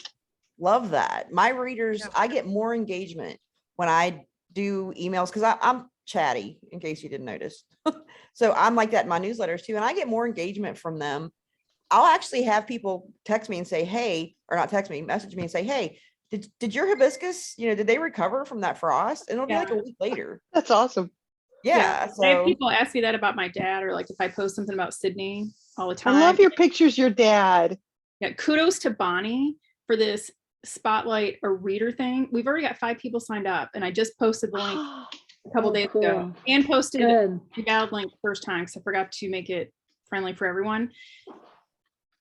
love that. My readers, Yeah. I get more engagement when I do emails because I'm chatty, in case you didn't notice. So I'm like that in my newsletters too, and I get more engagement from them. I'll actually have people text me and say, hey, or not text me, message me and say, hey, did your hibiscus, did they recover from that frost? And it'll be like a week later. That's awesome. Yeah. I have So people ask me that about my dad, or like if I post something about Sydney all the time. I love your pictures, your dad. Yeah, kudos to Bonnie for this spotlight a reader thing. We've already got 5 people signed up, and I just posted the link a couple Oh, days cool. ago, and posted Good. the valid link first time because I forgot to make it friendly for everyone.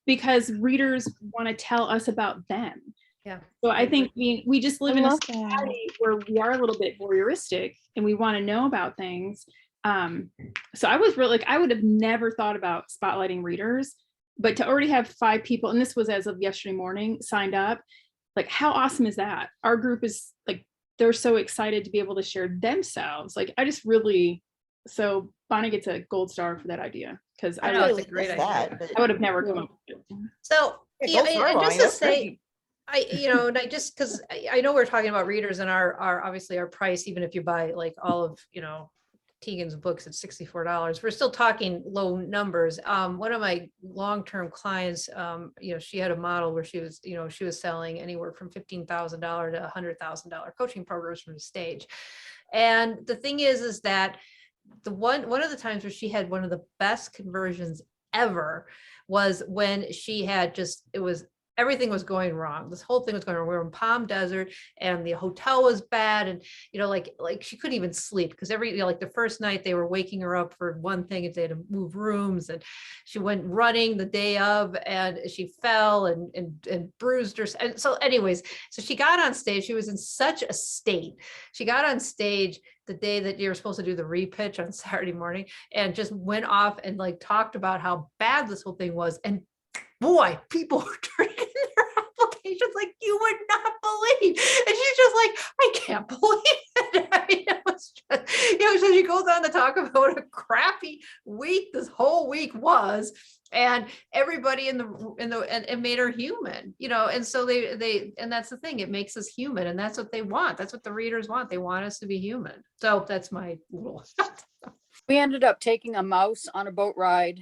Because readers want to tell us about them. Yeah. So I think we just live I in a love that. society where we are a little bit voyeuristic and we want to know about things. So I was really like, I would have never thought about spotlighting readers, but to already have 5 people, and this was as of yesterday morning, signed up, like how awesome is that? Our group is like, they're so excited to be able to share themselves. Like I just really, so Bonnie gets a gold star for that idea because I I, know, really, it's a great missed idea. but- I would have never come up with it. So, Yeah, yeah, gold star, and Bonnie, just to that's say, great. and I just, because I know we're talking about readers and our obviously our price, even if you buy like all of, Tegan's books at $64, we're still talking low numbers. One of my long-term clients, she had a model where she was selling anywhere from $15,000 to $100,000 coaching programs from the stage. And the thing is that one of the times where she had one of the best conversions ever was when she had everything was going wrong. This whole thing was going wrong. We were in Palm Desert and the hotel was bad. And, like she couldn't even sleep because like the first night they were waking her up for one thing and they had to move rooms, and she went running the day of and she fell and bruised her. And so anyways, so she got on stage. She was in such a state. She got on stage the day that you were supposed to do the repitch on Saturday morning and just went off and like talked about how bad this whole thing was. And boy, people were turning in their applications like you would not believe. And she's just like, I can't believe it. I mean, it was just, so she goes on to talk about what a crappy week this whole week was. And everybody and it made her human, and so and that's the thing, it makes us human, and that's what they want. That's what the readers want. They want us to be human. So that's my little. We ended up taking a mouse on a boat ride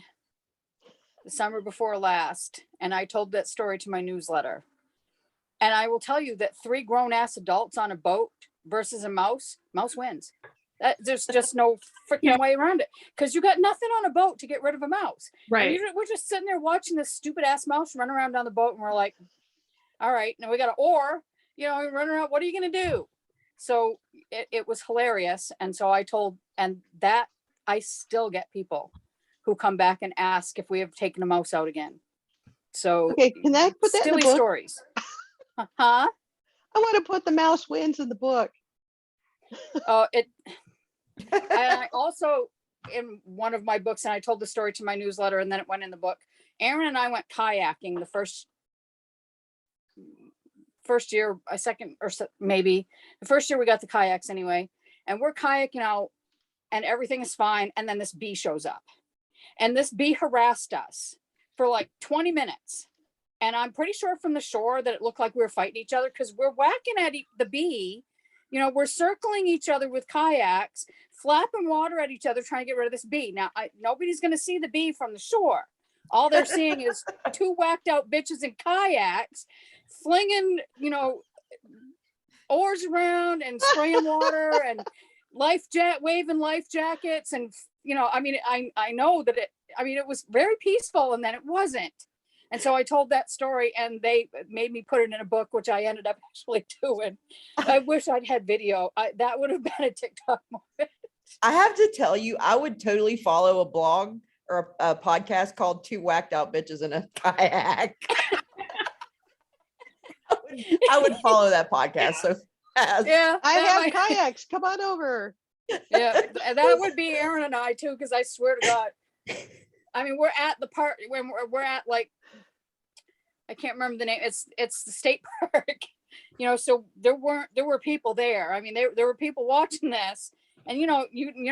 the summer before last, and I told that story to my newsletter. And I will tell you that 3 grown-ass adults on a boat versus a mouse wins. There's just no freaking way around it, because you got nothing on a boat to get rid of a mouse. Right. We're just sitting there watching this stupid ass mouse run around down the boat, and we're like, all right, now we got an oar, run around. What are you going to do? So it was hilarious. And so I told, and that I still get people who come back and ask if we have taken a mouse out again. So Okay, can I put that in the silly book? stories. Huh? I want to put the mouse wins in the book. And I also, in one of my books, and I told the story to my newsletter and then it went in the book, Aaron and I went kayaking the first year, a second, or maybe the first year we got the kayaks anyway. And we're kayaking out and everything is fine. And then this bee shows up. And this bee harassed us for like 20 minutes. And I'm pretty sure from the shore that it looked like we were fighting each other, because we're whacking at the bee. We're circling each other with kayaks, flapping water at each other, trying to get rid of this bee. Now, nobody's going to see the bee from the shore. All they're seeing is 2 whacked out bitches in kayaks, flinging, oars around and spraying water and waving life jackets. And, I know that it was very peaceful, and then it wasn't. And so I told that story and they made me put it in a book, which I ended up actually doing. I wish I'd had video. That would have been a TikTok moment. I have to tell you, I would totally follow a blog or a podcast called 2 Whacked Out Bitches in a Kayak. I would follow that podcast so fast. Yeah. I have kayaks. Come on over. Yeah, that would be Aaron and I too, because I swear to God, we're at the park when we're at, like, I can't remember the name. It's the state park, so there were people there. There were people watching this, and you're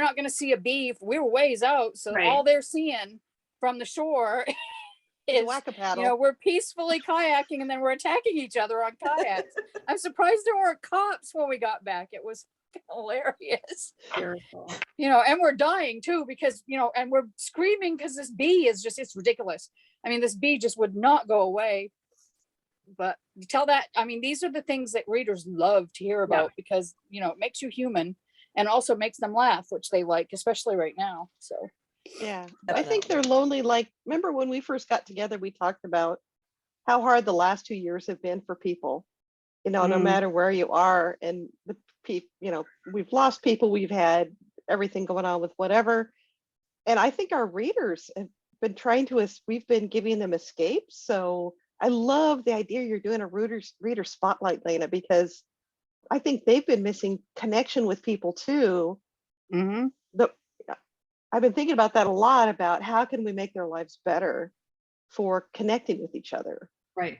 not going to see a bee. We were ways out, so Right. All they're seeing from the shore is Whack a paddle. we're peacefully kayaking, and then we're attacking each other on kayaks. I'm surprised there weren't cops when we got back. It was hilarious. Hysterical. And we're dying too, because and we're screaming because this bee is just, it's ridiculous. This bee just would not go away. But you tell that, these are the things that readers love to hear about, because it makes you human and also makes them laugh, which they like, especially right now. So Yeah, I think they're lonely. Like, remember when we first got together, we talked about how hard the last 2 years have been for people, no matter where you are. And the people, we've lost people, we've had everything going on with whatever. And I think our readers have been we've been giving them escapes. So I love the idea you're doing a reader spotlight, Lena, because I think they've been missing connection with people too. mm-hmm. I've been thinking about that a lot, about how can we make their lives better for connecting with each other. Right.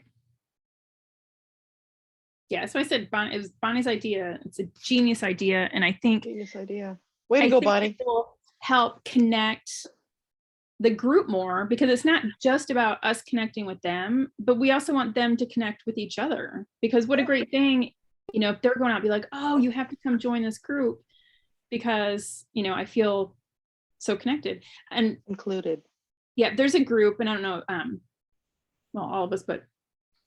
Yeah, so I said it was Bonnie's idea. It's a genius idea, and I think Genius idea. Way to go, Bonnie. it will help connect the group more, because it's not just about us connecting with them, but we also want them to connect with each other. Because what a great thing, you know, if they're going out, be like, oh, you have to come join this group because, you know, I feel so connected. And Included. yeah, there's a group, and I don't know, well, all of us, but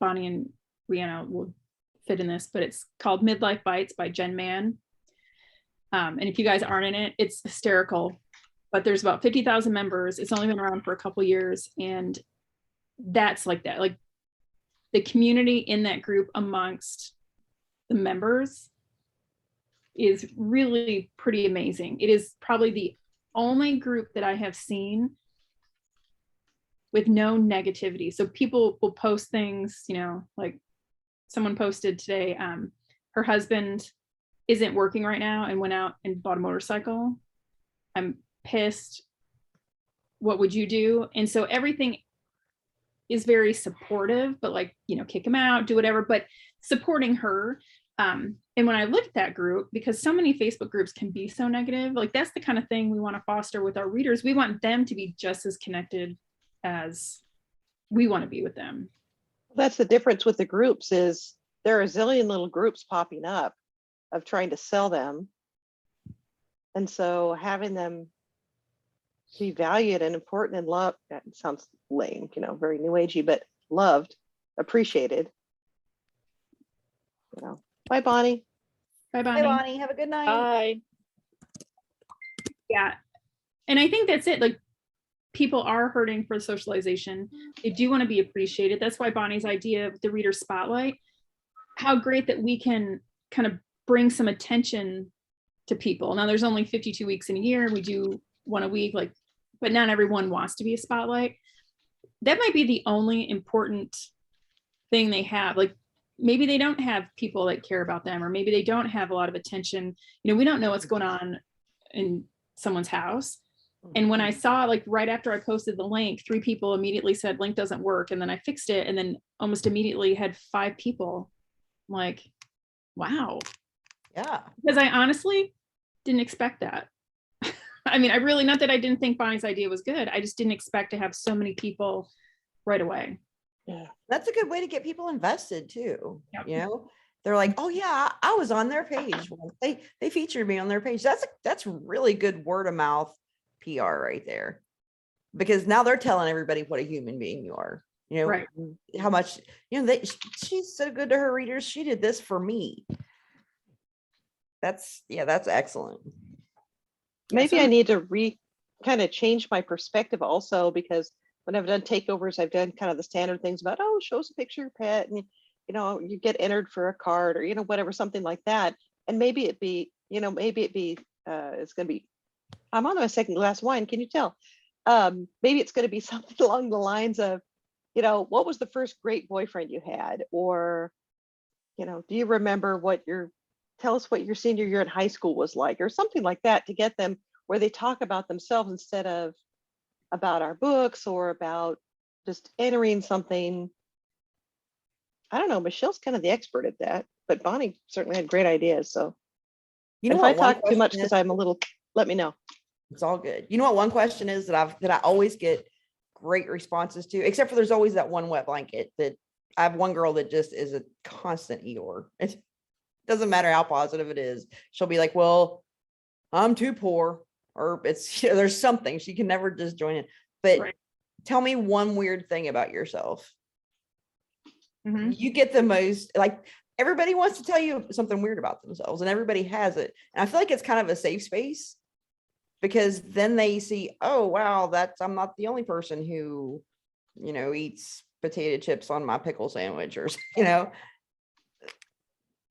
Bonnie and Rihanna will fit in this, but it's called Midlife Bites by Jen Mann. And if you guys aren't in it, it's hysterical. But there's about 50,000 members. It's only been around for a couple years. And that's like that. Like the community in that group amongst the members is really pretty amazing. It is probably the only group that I have seen with no negativity. So people will post things, you know, like someone posted today, her husband isn't working right now and went out and bought a motorcycle. I'm pissed. What would you do? And so everything is very supportive, but like, you know, kick him out, do whatever, but supporting her. And when I look at that group, because so many Facebook groups can be so negative, like that's the kind of thing we want to foster with our readers. We want them to be just as connected as we want to be with them. That's the difference with the groups is there are a zillion little groups popping up of trying to sell them. And so having them be valued and important and loved, that sounds lame, you know, very new agey, but loved, appreciated. You know. Bye, Bonnie. Bye, Hey, Bonnie. Bonnie, have a good night. Bye. Yeah. And I think that's it. Like people are hurting for socialization. They do want to be appreciated. That's why Bonnie's idea of the reader spotlight, how great that we can kind of bring some attention to people. Now there's only 52 weeks in a year. We do one a week, like, but not everyone wants to be a spotlight. That might be the only important thing they have. Like maybe they don't have people that care about them, or maybe they don't have a lot of attention. You know, we don't know what's going on in someone's house. And when I saw, like right after I posted the link, 3 people immediately said link doesn't work. And then I fixed it. And then almost immediately had 5 people. I'm like, wow. Yeah. Because I honestly didn't expect that. I mean, I really, not that I didn't think Bonnie's idea was good. I just didn't expect to have so many people right away. Yeah. That's a good way to get people invested too. Yep. You know, they're like, oh yeah, I was on their page. They featured me on their page. That's really good word of mouth PR right there. Because now they're telling everybody what a human being you are. You know, Right. how much, you know, she's so good to her readers. She did this for me. That's excellent. Maybe so- I need to kind of change my perspective also, because when I've done takeovers, I've done kind of the standard things about, oh, show us a picture of your pet, and you know, you get entered for a card, or you know, whatever, something like that. And maybe it be, you know, it's gonna be, I'm on my second glass of wine, can you tell? Maybe it's gonna be something along the lines of, you know, what was the first great boyfriend you had? Or, you know, do you remember tell us what your senior year in high school was like, or something like that, to get them where they talk about themselves instead of about our books or about just entering something. I don't know, Michelle's kind of the expert at that, but Bonnie certainly had great ideas. So You know if what I one talk too much question because is? I'm a little, let me know. It's all good. You know what one question is that I always get great responses to, except for there's always that one wet blanket that I have one girl that just is a constant Eeyore. It doesn't matter how positive it is. She'll be like, well, I'm too poor, or it's there's something. She can never just join in. But Right. tell me one weird thing about yourself. Mhm. You get the most, like, everybody wants to tell you something weird about themselves, and everybody has it. And I feel like it's kind of a safe space, because then they see, oh wow, I'm not the only person who, you know, eats potato chips on my pickle sandwich, or you know.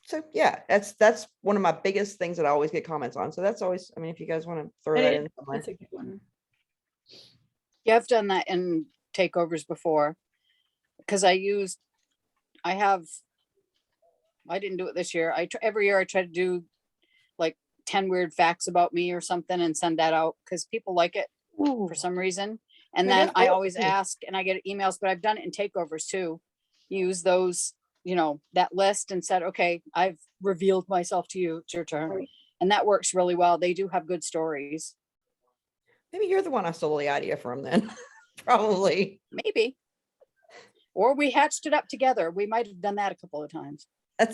So yeah, that's one of my biggest things that I always get comments on. So that's always, I mean, if you guys want to throw that in somewhere. That's a good one. Yeah, I've done that in takeovers before, because I didn't do it this year. Every year I try to do like 10 weird facts about me or something and send that out, because people like it Ooh, for some reason. And Yeah, then that's I good. always ask, and I get emails, but I've done it in takeovers too. Use those, you know, that list, and said, okay, I've revealed myself to you. It's your turn. Right. And that works really well. They do have good stories. Maybe you're the one I stole the idea from then. Probably. Maybe. Or we hatched it up together. We might have done that a couple of times.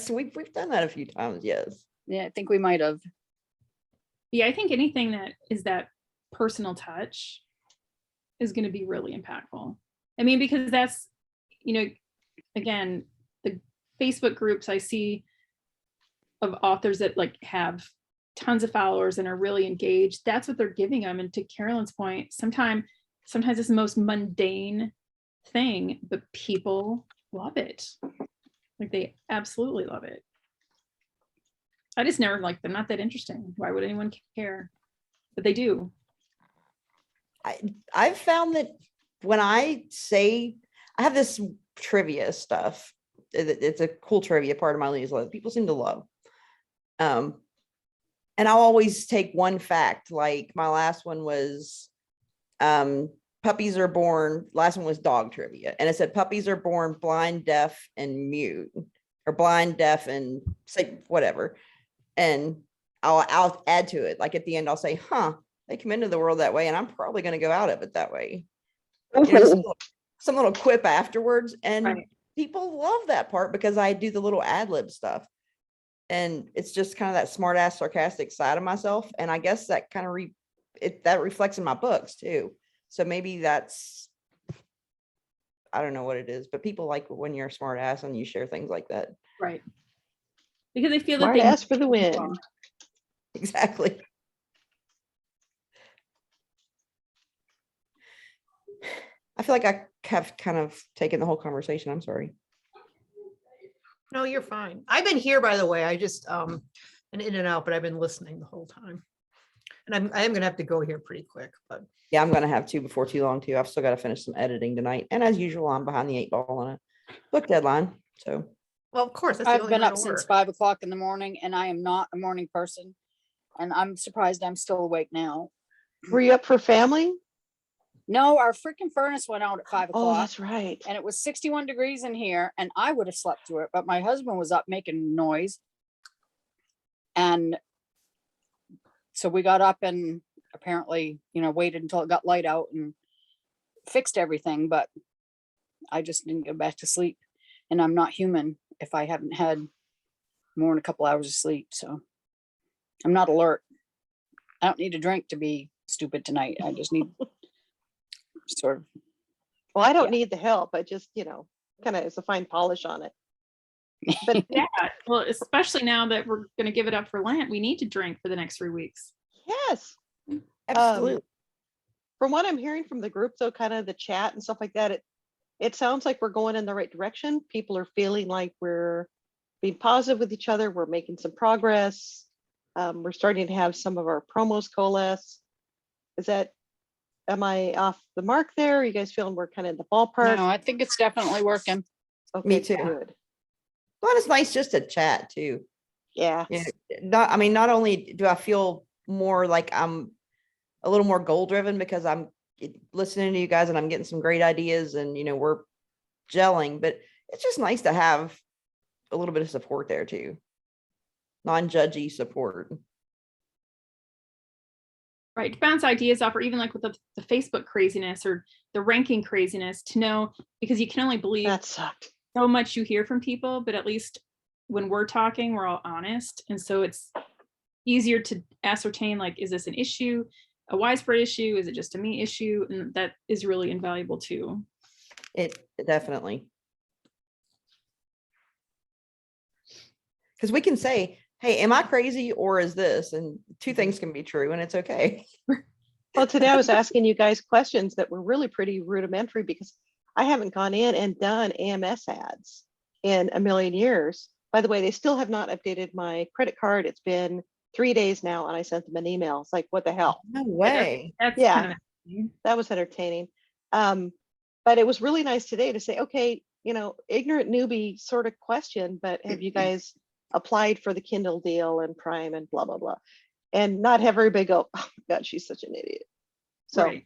We've done that a few times, yes. Yeah, I think we might have. Yeah, I think anything that is that personal touch is going to be really impactful. I mean, because that's, again, the Facebook groups I see of authors that like have tons of followers and are really engaged, that's what they're giving them. And to Carolyn's point, sometimes it's the most mundane thing, but people love it. Like they absolutely love it. I just never like them, not that interesting. Why would anyone care? But they do. I've found that when I have this trivia stuff, it's a cool trivia part of my newsletter people seem to love. And I'll always take one fact. Like my last one was puppies are born, last one was dog trivia. And it said puppies are born blind, deaf, and mute, or blind, deaf, and say whatever. And I'll add to it. Like at the end, I'll say, they come into the world that way, and I'm probably going to go out of it that way. Some little quip afterwards. And Right. People love that part because I do the little ad lib stuff. And it's just kind of that smart ass sarcastic side of myself. And I guess that kind of that reflects in my books too. So maybe that's, I don't know what it is, but people like when you're a smart ass and you share things like that. Right. Because they feel Smart that they ass for the win. Exactly. I feel like I have kind of taken the whole conversation. I'm sorry. No, you're fine. I've been here, by the way. I just been in and out, but I've been listening the whole time. And I am gonna have to go here pretty quick, but Yeah, I'm gonna have to before too long too. I've still got to finish some editing tonight. And as usual, I'm behind the 8 ball on a book deadline. So well, of course, that's the I've only been way up to since work. 5 o'clock in the morning and I am not a morning person. And I'm surprised I'm still awake now. Were you up for family? No, our freaking furnace went out at 5 Oh, o'clock that's right. and it was 61 degrees in here and I would have slept through it, but my husband was up making noise. And so we got up and apparently, waited until it got light out and fixed everything, but I just didn't go back to sleep. And I'm not human if I haven't had more than a couple hours of sleep. So I'm not alert. I don't need a drink to be stupid tonight. I just need sort of. Well, I don't Yeah. need the help. I just, kind of it's a fine polish on it. But Yeah. Well, especially now that we're going to give it up for Lent, we need to drink for the next 3 weeks. yes, absolutely. from what I'm hearing from the group, though, kind of the chat and stuff like that, it sounds like we're going in the right direction. People are feeling like we're being positive with each other. We're making some progress. We're starting to have some of our promos coalesce. Am I off the mark there? Are you guys feeling we're kind of in the ballpark? No, I think it's definitely working. Okay, Me too. Good. Well, it's nice just to chat too. Yeah. Not only do I feel more like I'm a little more goal driven because I'm listening to you guys and I'm getting some great ideas and we're gelling, but it's just nice to have a little bit of support there too. Non-judgy support. Right. To bounce ideas off, or even like with the Facebook craziness or the ranking craziness, to know, because you can only believe That sucked. so much you hear from people, but at least when we're talking, we're all honest. And so it's easier to ascertain, like, is this an issue, a widespread issue? Is it just a me issue? And that is really invaluable too. It definitely. Because we can say, hey, am I crazy or is this? And two things can be true and it's okay. Well, today I was asking you guys questions that were really pretty rudimentary because I haven't gone in and done AMS ads in a million years. By the way, they still have not updated my credit card. It's been 3 days now and I sent them an email. It's like, what the hell? No way. That's Yeah. kind of That was entertaining. But it was really nice today to say, okay, ignorant newbie sort of question, but have you guys applied for the Kindle deal and Prime and blah, blah, blah. And not have everybody go, oh my God, she's such an idiot. So right.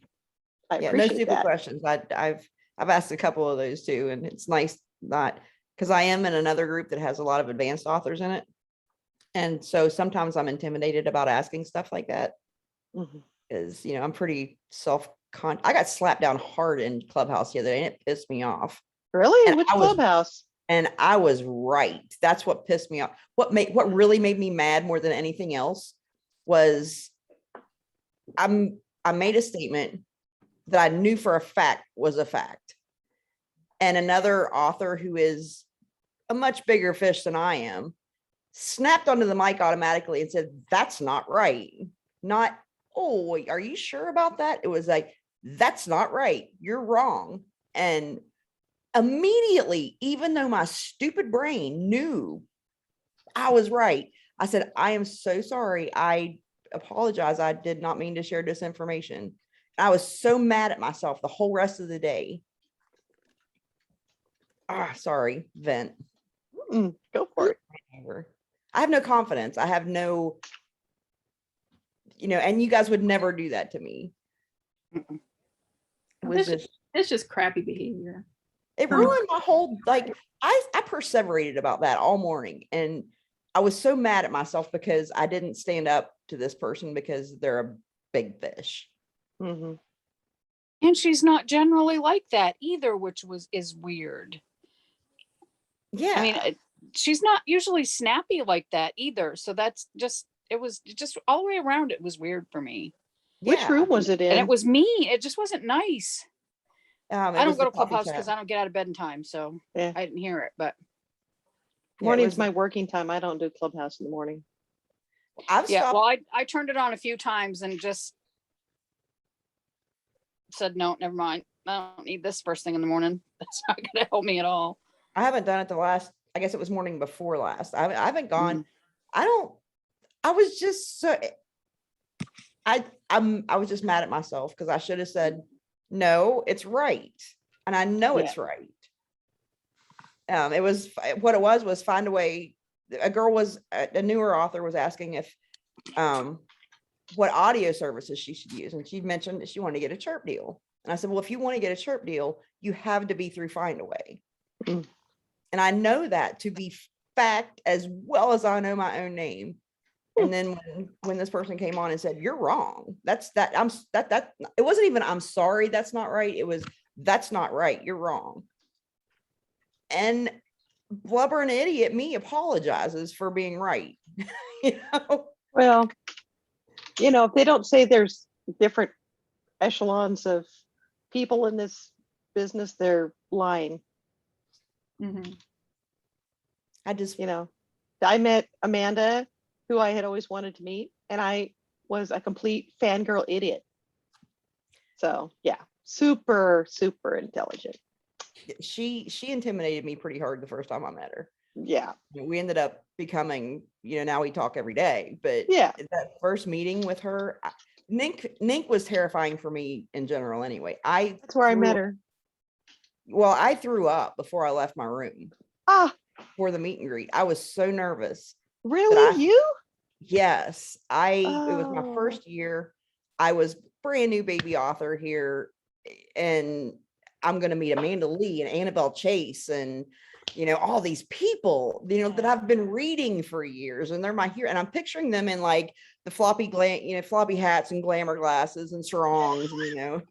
I Yeah, no appreciate stupid that. questions. I've asked a couple of those too, and it's nice not because I am in another group that has a lot of advanced authors in it. And so sometimes I'm intimidated about asking stuff like that. Mhm. Because, I'm pretty I got slapped down hard in Clubhouse the other day and it pissed me off. Really? And Which I was- clubhouse? And I was right. That's what pissed me off. What really made me mad more than anything else was I made a statement that I knew for a fact was a fact. And another author who is a much bigger fish than I am snapped onto the mic automatically and said, "That's not right." Not, "Oh, are you sure about that?" It was like, "That's not right. You're wrong." And immediately, even though my stupid brain knew I was right, I said, "I am so sorry. I apologize. I did not mean to share this information." I was so mad at myself the whole rest of the day. Sorry, vent. Go for it. I have no confidence. I have no, and you guys would never do that to me. Mm-mm. It was This It's just crappy behavior. it ruined my whole, like, I perseverated about that all morning. And I was so mad at myself because I didn't stand up to this person because they're a big fish. Mhm. And she's not generally like that either, which is weird. Yeah. I mean, she's not usually snappy like that either. So that's just all the way around. It was weird for me. Which yeah. room was it in? And it was mean. It just wasn't nice. It I was don't go the to coffee Clubhouse chat. because I don't get out of bed in time. So Yeah. I didn't hear it, but Yeah, it Morning's was- my working time. I don't do clubhouse in the morning. I've yeah, stopped. well, I turned it on a few times and just said, no, never mind. I don't need this first thing in the morning. That's not going to help me at all. I haven't done it I guess it was morning before last. I haven't gone. Mm. I was just so, I was just mad at myself because I should have said, "No, it's right." And I know it's right. It was, what it was find a way. A newer author was asking if, what audio services she should use. And she mentioned that she wanted to get a chirp deal. And I said, "Well, if you want to get a chirp deal, you have to be through Find a Way." Mm. And I know that to be fact as well as I know my own name. And then when this person came on and said, "You're wrong. That it wasn't even, I'm sorry, that's not right. It was, that's not right. You're wrong." And blubbering idiot me apologizes for being right. Well, if they don't say there's different echelons of people in this business, they're lying. Mhm. I just, I met Amanda, who I had always wanted to meet, and I was a complete fangirl idiot. So yeah, super, super intelligent. she intimidated me pretty hard the first time I met her. Yeah. We ended up becoming, now we talk every day, but Yeah. that first meeting with her, Nink was terrifying for me in general anyway. That's where I met her. Well, I threw up before I left my room Ah, for the meet and greet. I was so nervous. really? You? Yes, it was my Oh. first year. I was brand new baby author here, and I'm going to meet Amanda Lee and Annabelle Chase and, all these people, that I've been reading for years, and they're my hero. And I'm picturing them in like the floppy hats and glamour glasses and sarongs, and,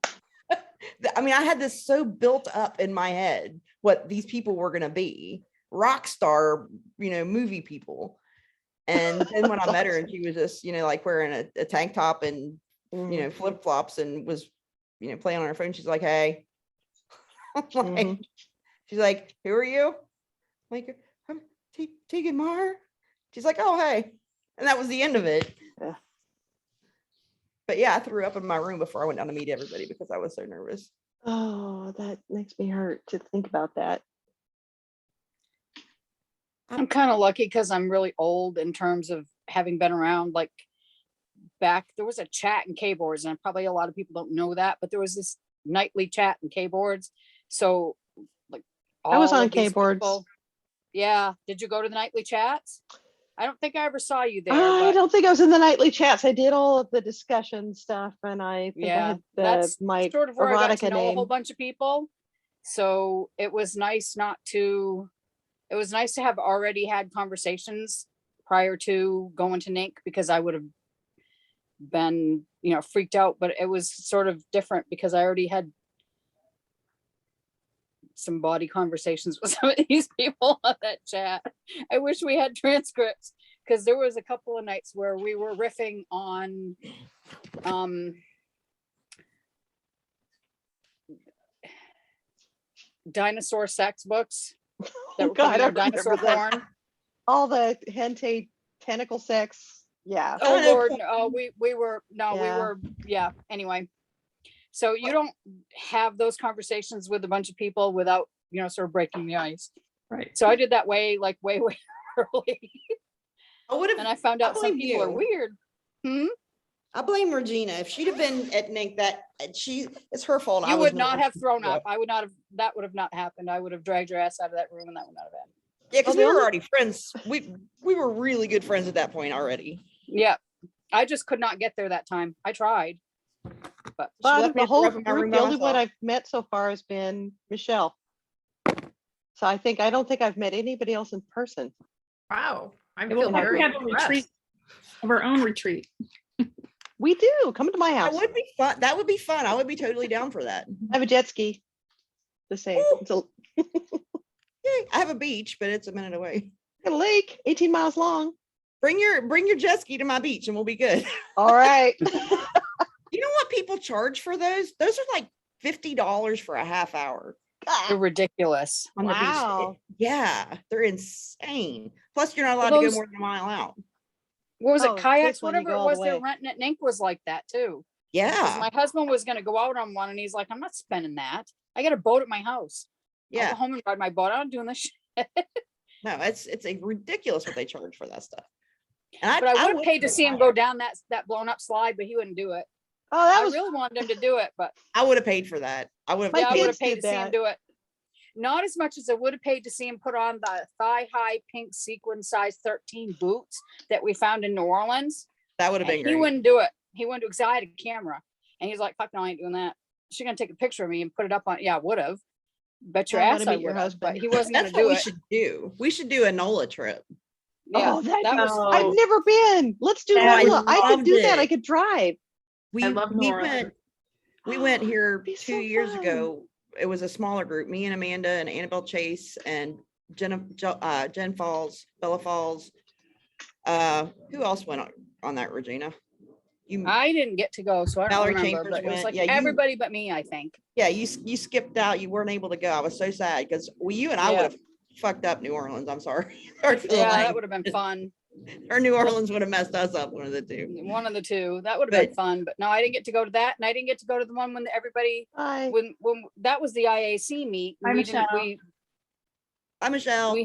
I mean, I had this so built up in my head what these people were going to be, rock star, movie people. And then when I met her and she was just, like wearing a tank top and, flip flops and was, playing on her phone, she's like, "Hey," I'm like, she's like, "Who are you?" I'm like, "I'm Tegan Mar." She's like, "Oh, hey." And that was the end of it. Yeah. But yeah, I threw up in my room before I went down to meet everybody because I was so nervous. Oh, that makes me hurt to think about that. I'm kind of lucky because I'm really old in terms of having been around. Like back, there was a chat in K-boards, and probably a lot of people don't know that, but there was this nightly chat in K-boards. So like I was all on of these K-boards. people- Yeah. Did you go to the nightly chats? I don't think I ever saw you there. I but don't think I was in the nightly chats. I did all of the discussion stuff, and I think I yeah, had that's my sort of where I got to erotica know a whole name. bunch of people. So it was nice it was nice to have already had conversations prior to going to NINC, because I would have been, you know, freaked out, but it was sort of different because I already had some body conversations with some of these people on that chat. I wish we had transcripts because there was a couple of nights where we were riffing on dinosaur sex books that were God, coming I out, dinosaur remember that. porn. All the hentai tentacle sex. Yeah. Oh I know Lord, porn. no, we were no, we Yeah. were anyway. So you don't have those conversations with a bunch of people without, you know, sort of breaking the ice. Right. So I did that way early. I would And have. I found out some blame people are you. weird. I blame Regina. If she'd have been at Nick, it's her fault. I You was would not never- have thrown Yeah. up. I would not have, that would have not happened. I would have dragged your ass out of that room and that would not have happened. Yeah, because Well, we the were only- already friends. We were really good friends at that point already. Yeah. I just could not get there that time. I tried. But She But left me the at the whole rub in my room group, by the only one myself. I've met so far has been Michelle. So I don't think I've met anybody else in person. Wow. I Yeah, we'll feel have to very have a retreat impressed. of our own retreat. We do. Come to my That house. would be fun. That would be fun. I would be totally down for that. I have a jet ski. The same. Ooh. It's a Yeah, I have a beach, but it's a minute away. lake, 18 miles long. Bring your jet ski to my beach and we'll be good. All right. You know what people charge for those? Those are like $50 for a half hour they're ridiculous. on the Wow. beach. Yeah, they're insane. Plus, you're not Well, allowed to go those- more than a mile out. What was Oh, it? this Kayaks, one you whatever go it all the was they're way. renting at Nink was like that too. Because Yeah, my husband was going to go out on one and he's like, I'm not spending that. I got a boat at my house. I'll yeah. go home and ride my boat. I'm not doing this shit. No, it's a ridiculous what they charge for that stuff. And But I would have paid to go see him go down that blown up slide, but he wouldn't do it. Oh, that I was really wanted him to do it, but I would have paid for that. I would have. My yeah, I would kids have paid did to see him that. do it. Not as much as I would have paid to see him put on the thigh-high pink sequin size 13 boots that we found in New Orleans. That would have And been he great. wouldn't do it. He wouldn't do it because I had a camera. And he's like, fuck no, I ain't doing that. She's gonna take a picture of me and put it up on. Yeah, I would have. Bet your I ass wanna I meet your would have. But husband. he wasn't gonna That's what do we it. should do. We should do a NOLA trip. Yeah, oh, that'd that be- was I've Oh. never been. Let's do Oh, that. I Look, I could loved do that. I it. could drive. We I love New we Orleans. went we went here Be 2 so years fun. ago. It was a smaller group. Me and Amanda and Annabelle Chase and Jen Falls, Bella Falls. Who else went on that, Regina? You I didn't get to go, so I don't Valerie remember. Chambers But it was went. like Yeah, you- everybody but me, I think. yeah, you skipped out. You weren't able to go. I was so sad because you and I Yeah. would have fucked up New Orleans. I'm sorry. Sorry for the Yeah, that language. would have been fun. Or New Orleans would have messed us up, one of the two. One of the two. That would have been But- fun. But no, I didn't get to go to that, and I didn't get to go to the one when everybody Hi. when that was the IAC meet. Hi, We didn't. Michelle. Hi, Michelle.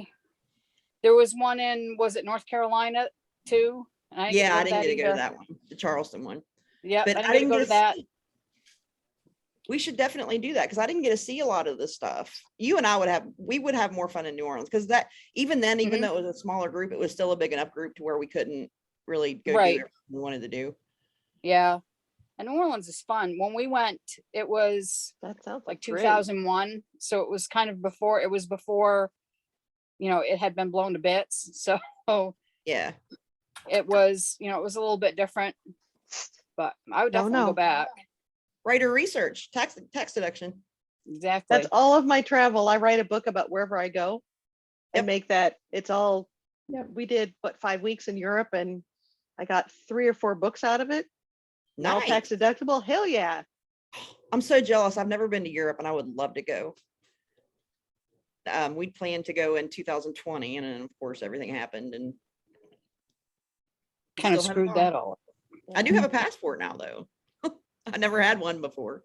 There was one in, was it North Carolina too? And I Yeah, I didn't get to go to either. that one, the Charleston one. Yeah, But I didn't get to go to that. see- We should definitely do that because I didn't get to see a lot of this stuff. You and I we would have more fun in New Orleans because that even then, even Mhm. though it was a smaller group, it was still a big enough group to where we couldn't really go do Right. everything we wanted to do. Yeah. And New Orleans is fun. When we went, it was That sounds like great. 2001. So it was kind of before, it was before, you know, it had been blown to bits. So Yeah. it was, you know, it was a little bit different, but I would Don't definitely know. go back. Writer research, tax deduction. Exactly. That's all of my travel. I write a book about wherever I go and Yep. make that, it's all, Yep. we did, 5 weeks in Europe and I got 3 or 4 books out of it. All Nice. tax deductible. Hell yeah. I'm so jealous. I've never been to Europe and I would love to go. We'd planned to go in 2020 and then of course everything happened and Kind of still screwed haven't gone. that all up. I do have a passport now though. I never had one before.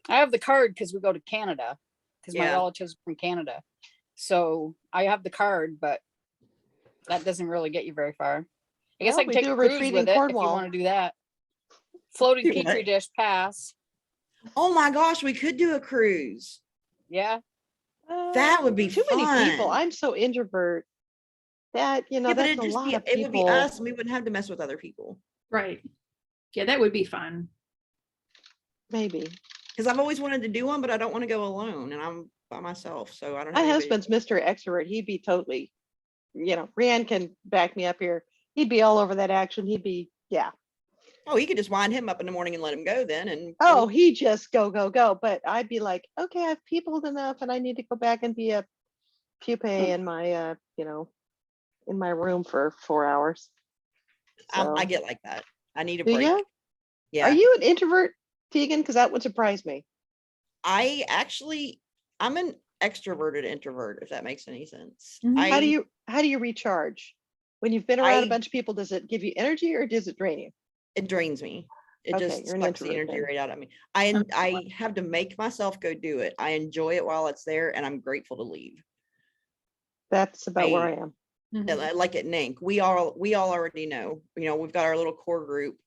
I have the card because we go to Canada because my Yeah. relatives are from Canada. So I have the card, but that doesn't really get you very far. I guess Well, I can we take do a a cruise retreat with in it if you Cornwall. want to do that. Floating Do petri what? dish pass. Oh my gosh, we could do a cruise. Yeah. That would be too many people. fun. I'm so introvert. That, Yeah, but that's it'd a just lot be of it would be people. us and we wouldn't have to mess with other people. Right. Yeah, that would be fun. Maybe. Because I've always wanted to do one, but I don't want to go alone and I'm by myself. So I don't My have anybody- husband's Mr. Extrovert. He'd be totally, Rhiann can back me up here. He'd be all over that action. He'd be, yeah. Oh, you could just wind him up in the morning and let him go then. And Oh, he just go, go, go. But I'd be like, okay, I've peopled enough and I need to go back and be a pupae in my, in my room for 4 hours. I So, get like that. I need a do break. you? Yeah. Are you an introvert, Tegan? Because that would surprise me. I'm an extroverted introvert, if that makes any sense. Mhm. How do you recharge? When you've been around a I- bunch of people, does it give you energy or does it drain you? It drains me. It Okay, just you're an sucks the introvert energy then. right out of me. I have to make myself go do it. I enjoy it while it's there, and I'm grateful to leave. That's about where I- I am. And like at NINC, we all already know. We've got our little core group.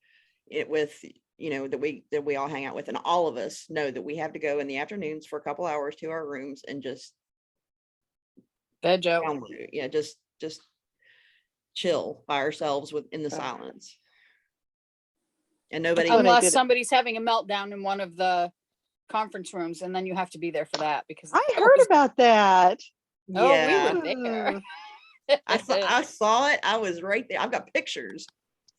With that we all hang out with, and all of us know that we have to go in the afternoons for a couple hours to our rooms and just Veg out. just chill by ourselves in the Oh. silence. And nobody. what I Unless did. somebody's having a meltdown in one of the conference rooms, and then you have to be there for that because I that heard was- about that. Oh, we Yeah, were there. I saw it. I was right there. I've got pictures.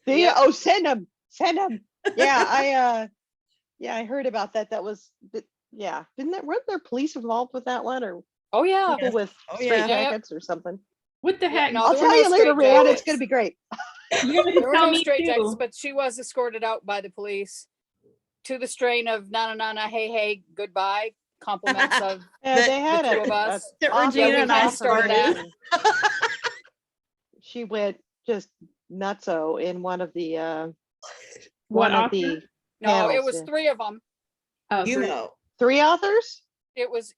Do you? Yep. Oh, send them. Send them. Yeah, I heard about that. That was, yeah. Weren't there police involved with that one or Oh yeah. people with Oh, straight yeah. Yep. jackets or something? What the Yeah, heck? no, I'll there were tell no you later, straight Rand. It's jackets. going to be great. You're gonna There were tell no me straight jackets, too. but she was escorted out by the police to the strain of "na na na na hey hey goodbye" compliments of Yeah, The- they had the two of us. that awesome Regina and I started that. confirmation. She went just nutso in one of the What one of author? the No, it panels, was yeah. 3 of them. Oh, You three. know, 3 authors. It was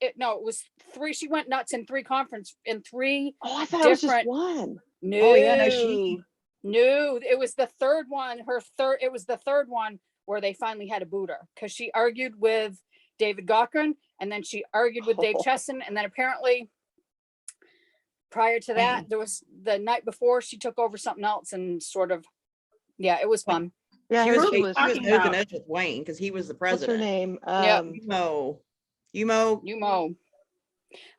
3. She went nuts in 3 conference in 3. Oh, I thought it was just Different- one. No, Oh, yeah, no, she- no, it was the third one. It was the third one where they finally had a boot her because she argued with David Cochran, and then she argued with Dave Oh. Chesson, and then apparently prior to that, there was the night before she took over something else and sort of, yeah, it was fun. Yeah, I she heard was she was. talking nose to about- nose with Wayne because he was the What's her president. name? Yep. Yumo. You mow.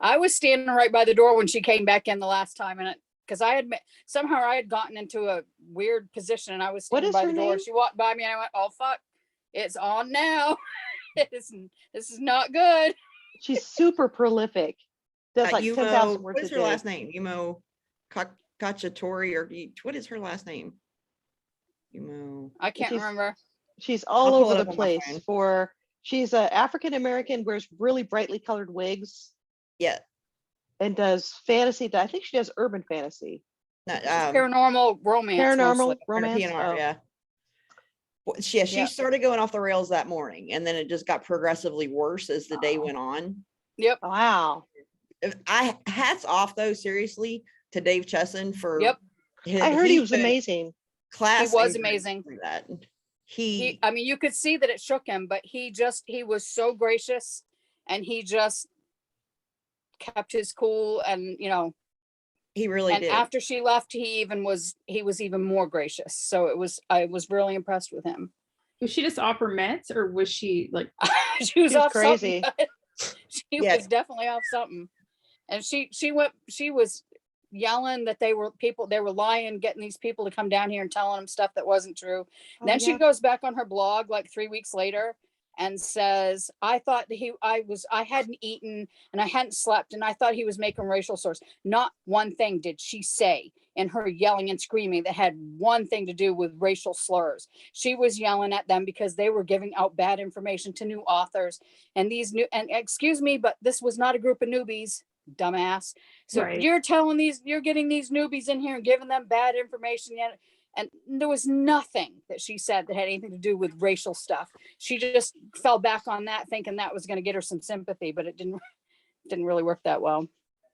I was standing right by the door when she came back in the last time, and because I had somehow I had gotten into a weird position, and I was What standing is by her the door. name? She walked by me, and I went, "Oh fuck, it's on now. This is not good." She's super prolific. Does like 10,000 words What a is her day. last name? Yumo Kachatori, or what is her last name? Yumo. I can't She's- remember. She's all I'll pull over it the up on my place phone. she's a African American, wears really brightly colored wigs Yeah. and does fantasy. I think she does urban fantasy. Not, Paranormal romance. Paranormal mostly. romance. PNR, Oh. yeah. Well, she Yeah. started going off the rails that morning, and then it just got progressively worse as the day Oh. went on. Yep. Wow. Hats off though, seriously, to Dave Chesson for. Yep. I heard he was did amazing. Class He was A amazing. through that. I mean, you could see that it shook him, but he was so gracious, and he just kept his cool, and he really and did. after she left, he was even more gracious. So I was really impressed with him. Was she just off her meds, or was she like? She was She's off crazy. something. She Yeah. was definitely off something. And she was yelling that they were lying, getting these people to come down here and telling them stuff that wasn't true. Oh, Then she yeah. goes back on her blog like 3 weeks later and says, I thought I hadn't eaten and I hadn't slept, and I thought he was making racial slurs. Not one thing did she say in her yelling and screaming that had one thing to do with racial slurs. She was yelling at them because they were giving out bad information to new authors, and excuse me, but this was not a group of newbies, dumbass. So Right. you're getting these newbies in here and giving them bad information yet. And there was nothing that she said that had anything to do with racial stuff. She just fell back on that, thinking that was going to get her some sympathy, but it didn't really work that well.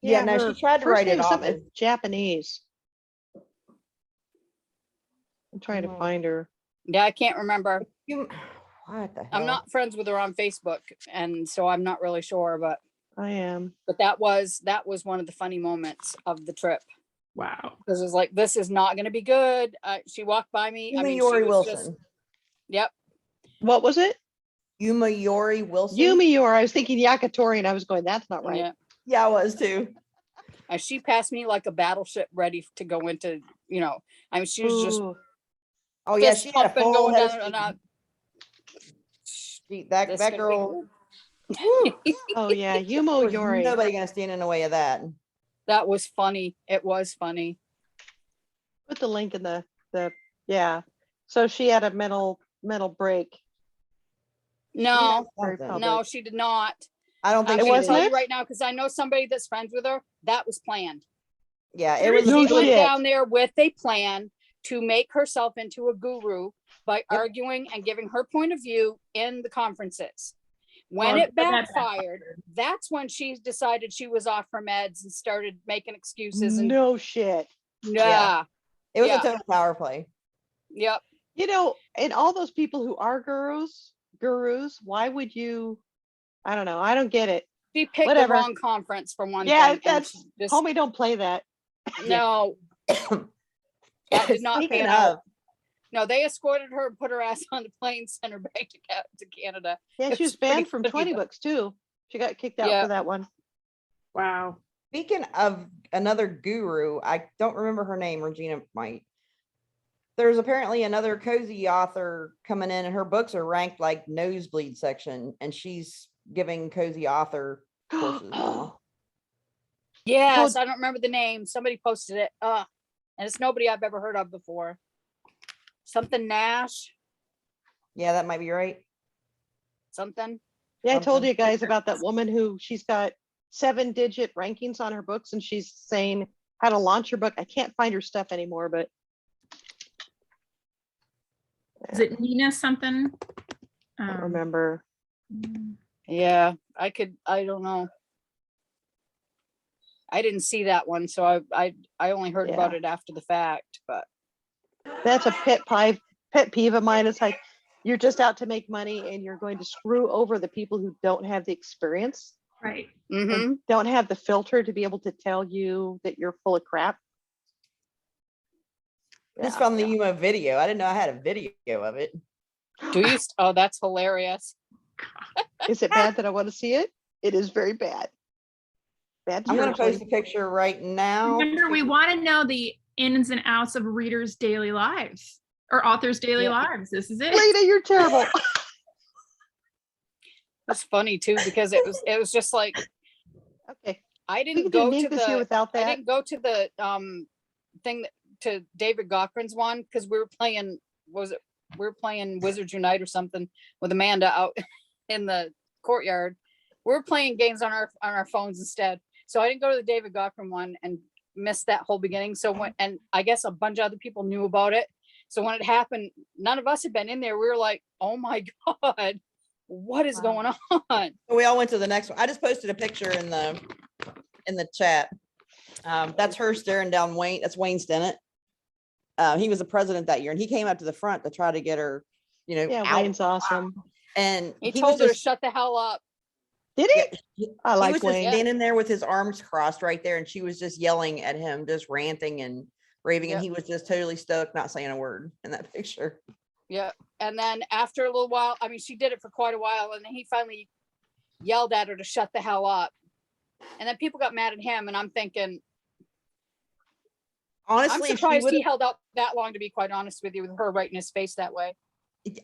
Yeah, no, her she tried to first write name it was off something as Japanese. I'm trying to Mhm. find her. Yeah, I can't remember. what the hell? I'm not friends with her on Facebook, and so I'm not really sure, but I am. that was one of the funny moments of the trip, Wow. because it was like, this is not going to be good. She walked by me. I mean, she Yuri was Wilson. just, yep. What was it? Yuri Wilson. Yumiyor. I was thinking Yakitori and I was going, that's not right. Yeah. Yeah, I was too. And she passed me like a battleship ready to go into, I mean, she was just Ooh. Oh yeah, Fist she had a pumping full going head down of and up. steam. That This that gonna be girl. good. Woo, Oh yeah, there Yumo was Yori. nobody gonna stand in the way of that. That was funny. It was funny. Put the link in the yeah. So she had a mental break. No, Very Something. public. no, she did not. I don't think I'm It she gonna did. tell wasn't you it? right now because I know somebody that's friends with her. That was planned. Yeah, it was. No She went shit. down there with a plan to make herself into a guru by Yep. arguing and giving her point of view in the conferences. When Well, it but that backfired, that's when she decided she was off her meds and started making excuses. And No shit. yeah, It was Yeah. a total power play. yep. You know, and all those people who are gurus, why would you? I don't know. I don't get it. She picked Whatever. the wrong conference for one Yeah, thing. and that's she just, homie. Don't play that. no, that did not Speaking pan out. of, No, they escorted her and put her ass on the plane, sent her back to Canada. Yeah, It she was was banned pretty from funny, 20 though. books too. She got kicked out Yeah. for that one. Wow. speaking of another guru, I don't remember her name. Regina might. There's apparently another cozy author coming in, and her books are ranked like nosebleed section, and she's giving cozy author courses now. Yes, So- I don't remember the name. Somebody posted it. And it's nobody I've ever heard of before. Something Nash, Yeah, that might be right. something. Yeah, I told Something. you guys about that woman who she's got 7-digit rankings on her books, and she's saying how to launch her book. I can't find her stuff anymore, but Is it Nina something? I don't remember. Yeah, I don't know. I didn't see that one, so I only heard about Yeah. it after the fact, but That's a pet peeve of mine. It's like you're just out to make money, and you're going to screw over the people who don't have the experience, Right. mhm. and don't have the filter to be able to tell you that you're full of crap. Just Yeah. from the Yuma video. I didn't know I had a video of it. Do you? Oh, that's hilarious. Is it bad that I want to see it? It is very bad. Bad I'm going to post spiritually. a picture right now. Remember, we want to know the ins and outs of readers' daily lives or authors' daily Yeah. lives. This is it. Lena, you're terrible. It's funny too because it was just like Okay. I We didn't can do go to Nink this year the without I that. didn't go to the thing to David Gochran's one because we were playing Wizards Unite or something with Amanda out in the courtyard. We were playing games on our phones instead. So I didn't go to the David Gochran one and missed that whole beginning. So and I guess a bunch of other people knew about it. So when it happened, none of us had been in there. We were like, oh my God, what is going on? We all went to the next one. I just posted a picture in the chat. That's her staring down Wayne. That's Wayne Stennett. He was the president that year, and he came up to the front to try to get her, Yeah, out. Wayne's awesome. And He was told her to just- shut the hell up. Did he? Yeah, I he like was just Wayne. standing there with his arms crossed right there, and she was just yelling at him, just ranting and raving, and Yep. he was just totally stoked, not saying a word in that picture. Yeah. And then after a little while, I mean, she did it for quite a while, and then he finally yelled at her to shut the hell up. And then people got mad at him, and I'm thinking, I'm Honestly, if she surprised would, he held out that long, to be quite honest with you, with her right in his face that way.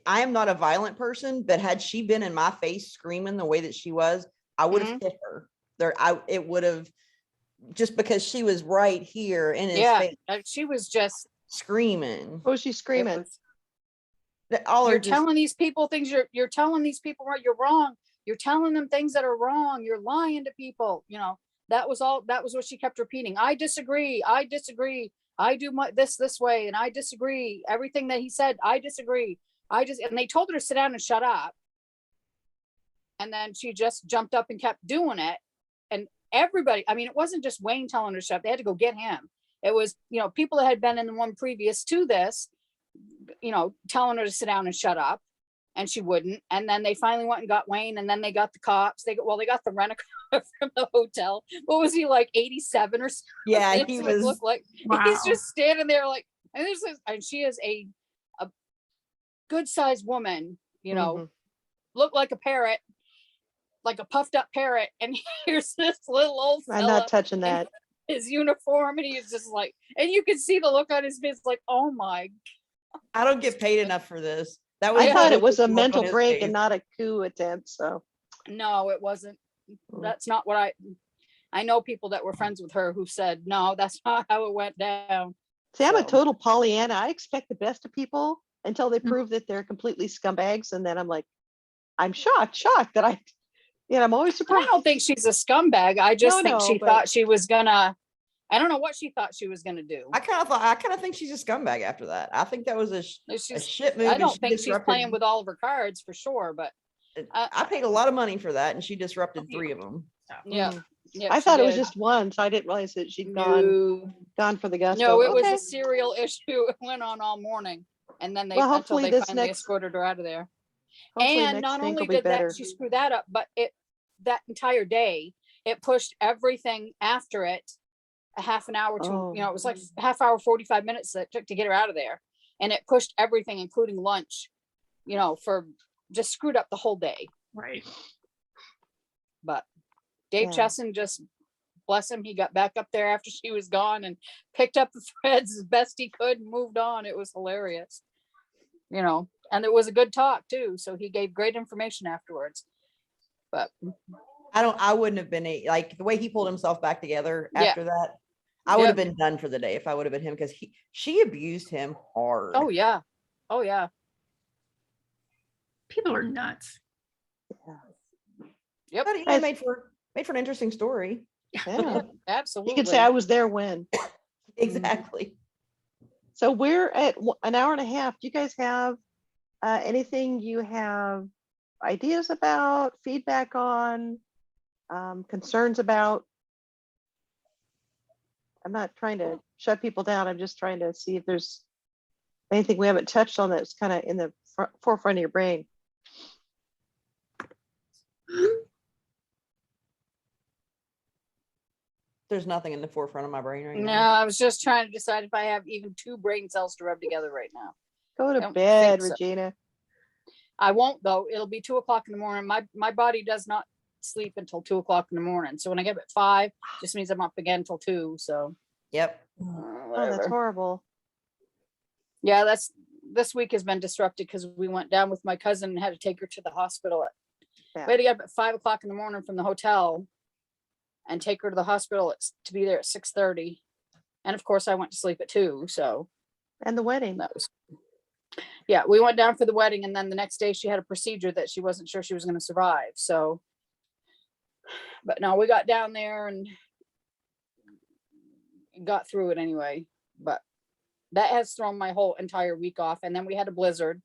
I am not a violent person, but had she been in my face screaming the way that she was, I would have hit her. It would have, just because she was right here in his Yeah. face She was just screaming. What was she it screaming? was- All you're are just, telling these people things you're telling these people right, you're wrong. You're telling them things that are wrong. You're lying to people. That was what she kept repeating. I disagree. I disagree. I do this way, and I disagree. Everything that he said, I disagree. And they told her to sit down and shut up. And then she just jumped up and kept doing it. And everybody, I mean, it wasn't just Wayne telling her to shut up. They had to go get him. It was, people that had been in the one previous to this, telling her to sit down and shut up. And she wouldn't. And then they finally went and got Wayne, and then they got the cops. They got the rent-a-car from the hotel. What was he, like 87 or something? yeah, That's he what it was. looked like. Wow. He's just standing there like, and she is a good sized woman, Mhm. looked like a parrot, like a puffed up parrot. And here's this little old I'm fella not touching that. in his uniform, and he's just like, and you can see the look on his face, like, oh my. I don't get paid enough for this. That was I thought it was a look on mental his break face. and not a coup attempt, so. No, it wasn't. Mm. That's not what I know people that were friends with her who said, no, that's not how it went down. See, I'm a So- total Pollyanna. I expect the best of people until they Mm. prove that they're completely scumbags, and then I'm like, I'm shocked that I'm always I surprised. don't think she's a scumbag. I just think No, she but- thought she was gonna, I don't know what she thought she was gonna do. I kind of think she's a scumbag after that. I think that was a She's- shit move. I and don't she think she's disrupted- playing with all of her cards for sure, but I paid a lot of money for that, and she disrupted Okay. 3 of them. yeah. Mm. yeah, I she thought it was did. just one, so I didn't realize that she'd gone for the gusto. No, it was Okay. a serial issue. It went on all morning. And then Well, until hopefully they this finally next- escorted her out of there. Hopefully And next not thing only will be did better. that, she screwed that up, but that entire day, it pushed everything after it a half an hour to, it was like half hour, 45 minutes that it took to get her out of there. And it pushed everything, including lunch, for just screwed up the whole day. Right. But Dave Yeah. Chesson, just bless him, he got back up there after she was gone and picked up the threads as best he could and moved on. It was hilarious, and it was a good talk too. So he gave great information afterwards. But I wouldn't have been like the way he pulled himself back together Yeah. after that. I would have Yep. been done for the day if I would have been him, because she abused him hard. oh yeah, People are nuts. yep, But it made for an interesting story. Yeah. absolutely. You could say I was there when. Exactly. So we're at an hour and a half. Do you guys have anything you have ideas about, feedback on, concerns about? I'm not trying to shut people down. I'm just trying to see if there's anything we haven't touched on that's kind of in the forefront of your brain. There's nothing in the forefront of my brain right No, now. I was just trying to decide if I have even 2 brain cells to rub together right now. Go I to don't bed, think so. Regina. I won't though. It'll be 2:00 in the morning. My body does not sleep until 2:00 in the morning. So when I get up at 5, just means I'm up again until 2. So Yep. Oh, whatever. that's horrible. Yeah, this week has been disrupted because we went down with my cousin and had to take her to the hospital. Yeah. We had to get up at 5:00 in the morning from the hotel and take her to the hospital to be there at 6:30. And of course I went to sleep at 2. So And the wedding. that was, yeah, we went down for the wedding, and then the next day she had a procedure that she wasn't sure she was going to survive. So, but no, we got down there and got through it anyway. But that has thrown my whole entire week off. And then we had a blizzard.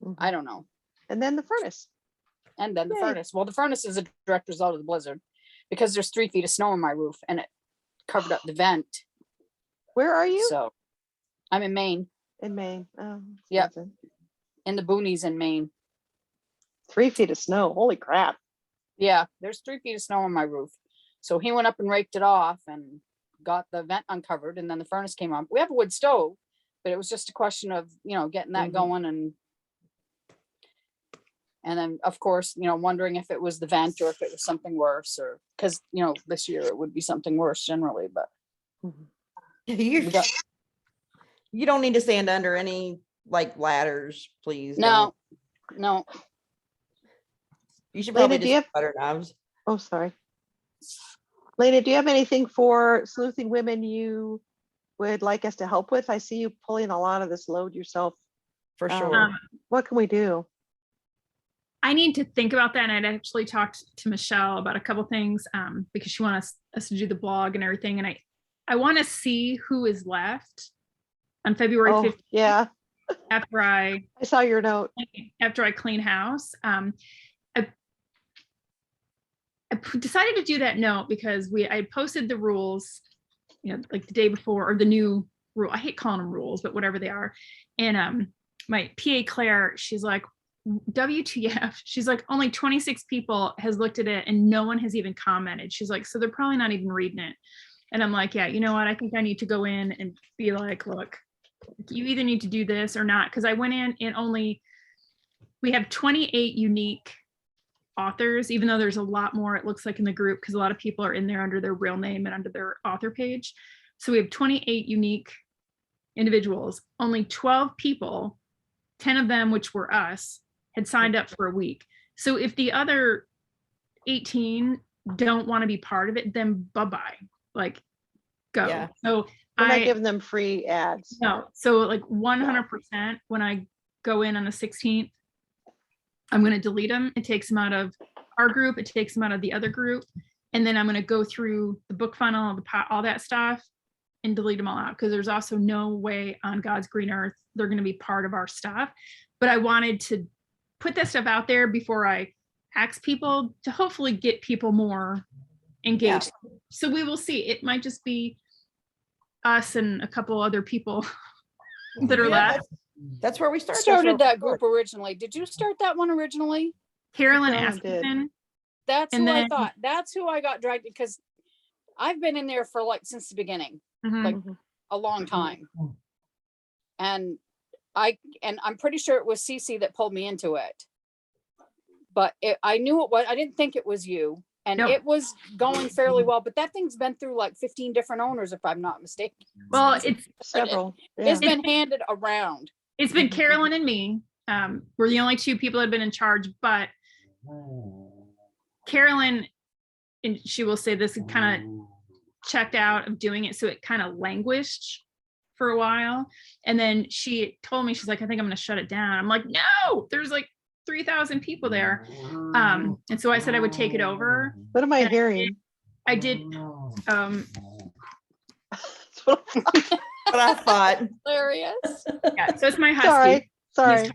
Mhm. I don't know. And then the furnace. And then the Yay. furnace. Well, the furnace is a direct result of the blizzard because there's 3 feet of snow on my roof and it covered up the vent. Where are you? So I'm in Maine, In Maine. Oh, Yep. Wisconsin. in the boonies in Maine. 3 feet of snow. Holy crap. Yeah, there's 3 feet of snow on my roof. So he went up and raked it off and got the vent uncovered, and then the furnace came on. We have a wood stove, but it was just a question of, getting that Mhm. going and then of course, wondering if it was the vent or if it was something worse, or because, this year it would be something worse generally, but You, we got, you don't need to stand under any like ladders, please. no, don't. no, You should Lena, probably do just you have- butter knives. Oh, sorry. Lena, do you have anything for sleuthing women you would like us to help with? I see you pulling a lot of this load yourself. For Um, sure. What can we do? I need to think about that. And I'd actually talked to Michelle about a couple things because she wants us to do the blog and everything. And I want to see who is left on February Oh, 15th yeah, after I I saw your note. clean house. I decided to do that note because I posted the rules, like the day before, or the new rule. I hate calling them rules, but whatever they are. And my PA Claire, she's like, WTF? She's like, only 26 people has looked at it and no one has even commented. She's like, so they're probably not even reading it. And I'm like, yeah, you know what? I think I need to go in and be like, look, you either need to do this or not. Because I went in and we have 28 unique authors, even though there's a lot more, it looks like, in the group, because a lot of people are in there under their real name and under their author page. So we have 28 unique individuals. Only 12 people 10 of them, which were us, had signed up for a week. So if the other 18 don't want to be part of it, then bye-bye, like go. Yeah. So We're not I, giving them free ads. no, so like 100% when I go in on the 16th, I'm going to delete them. It takes them out of our group. It takes them out of the other group. And then I'm going to go through the book funnel, all that stuff and delete them all out. Because there's also no way on God's green earth they're going to be part of our stuff. But I wanted to put that stuff out there before I ask people to hopefully get people more engaged. So we will see. It might just be us and a couple other people that are Yeah, left. that's where we started. Started that group originally. Did you start that one originally? Carolyn Carolyn did. Askeson. That's And who I then- thought. That's who I got dragged because I've been in there for like since the beginning, Mhm. like Mhm. a long time. And I'm pretty sure it was Cece that pulled me into it. But I knew it was, I didn't think it was you. And No. it was going fairly well, but that thing's been through like 15 different owners, if I'm not mistaken. Well, it's Several. It's Yeah. been handed around. it's been Carolyn and me. We're the only two people that have been in charge, but Carolyn, and she will say this, kind of checked out of doing it. So it kind of languished for a while. And then she told me, she's like, I think I'm going to shut it down. I'm like, no, there's like 3,000 people there. And so I said I would take it over. What am I And I hearing? I did. That's what I'm- But I thought, Hilarious. Yeah, so it's my husky. Sorry.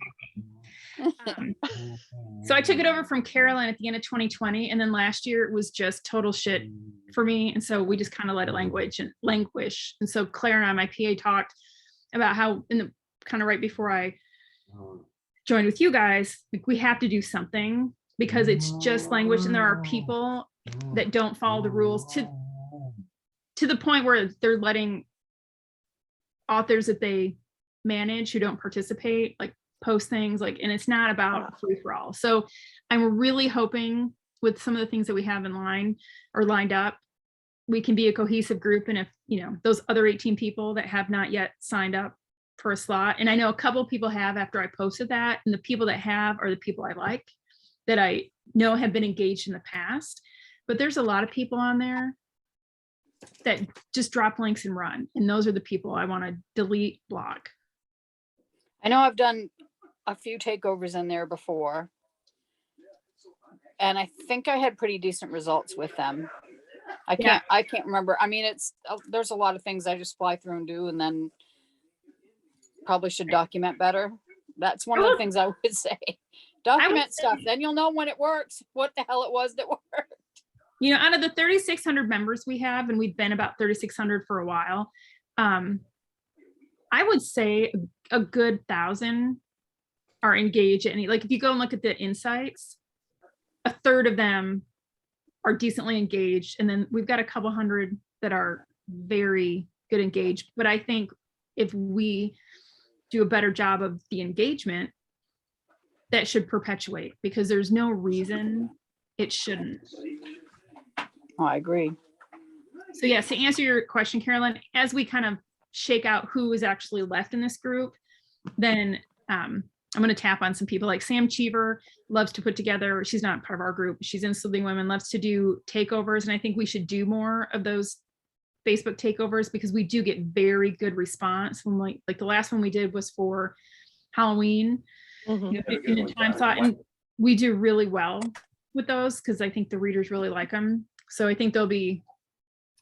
So I took it over from Carolyn at the end of 2020, and then last year it was just total shit for me, and so we just kind of let it languish. And so Claire and I, my PA, talked about how in the kind of right before I joined with you guys, like, we have to do something because it's just language, and there are people that don't follow the rules to the point where they're letting authors that they manage who don't participate like post things like, and it's not about free for all. So I'm really hoping with some of the things that we have in line or lined up, we can be a cohesive group. And if, those other 18 people that have not yet signed up for a slot, and I know a couple of people have after I posted that, and the people that have are the people I like, that I know have been engaged in the past. But there's a lot of people on there that just drop links and run. And those are the people I want to delete, block. I know I've done a few takeovers in there before. And I think I had pretty decent results with them. I can't remember. I mean, there's a lot of things I just fly through and do, and then probably should document better. That's one of the things I would say. Document stuff. Then you'll know when it works, what the hell it was that worked. Out of the 3,600 members we have, and we've been about 3,600 for a while, I would say a good 1,000 are engaged. And like, if you go and look at the insights, a third of them are decently engaged. And then we've got a couple hundred that are very good engaged. But I think if we do a better job of the engagement, that should perpetuate, because there's no reason it shouldn't. Oh, I agree. So yes, to answer your question, Carolyn, as we kind of shake out who is actually left in this group, then I'm going to tap on some people like Sam Cheever loves to put together. She's not part of our group. She's in Sleuthing Women, loves to do takeovers. And I think we should do more of those Facebook takeovers, because we do get very good response. From like the last one we did was for Halloween, Mhm. in a time slot, and we do really well with those because I think the readers really like them. So I think there'll be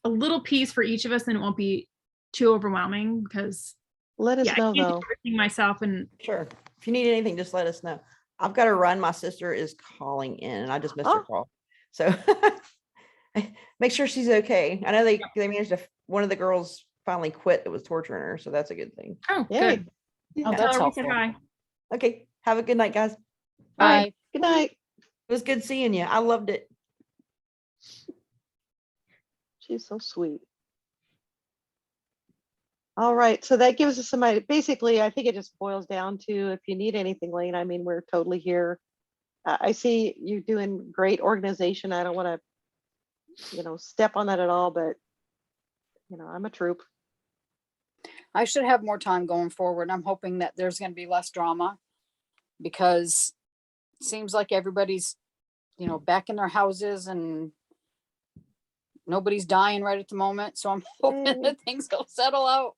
a little piece for each of us, and it won't be too overwhelming, because Let us I know can't do though. everything myself. And sure. If you need anything, just let us know. I've got to run. My sister is calling in, and I just missed her Oh. call. So make sure she's okay. I know they managed to. One of the girls finally quit that was torturing her, so that's a good thing. oh, Yay. good. Oh, Tell that's her we said helpful. hi. Okay. Have a good night, guys. Bye. Good night. It was good seeing you. I loved it. She's so sweet. All right, so that gives us some idea. Basically, I think it just boils down to, if you need anything, Lane, I mean, we're totally here. I see you doing great organization. I don't want to, step on that at all, but I'm a troop. I should have more time going forward. I'm hoping that there's going to be less drama. because it seems like everybody's, you know, back in their houses and nobody's dying right at the moment. So I'm hoping that things will settle out.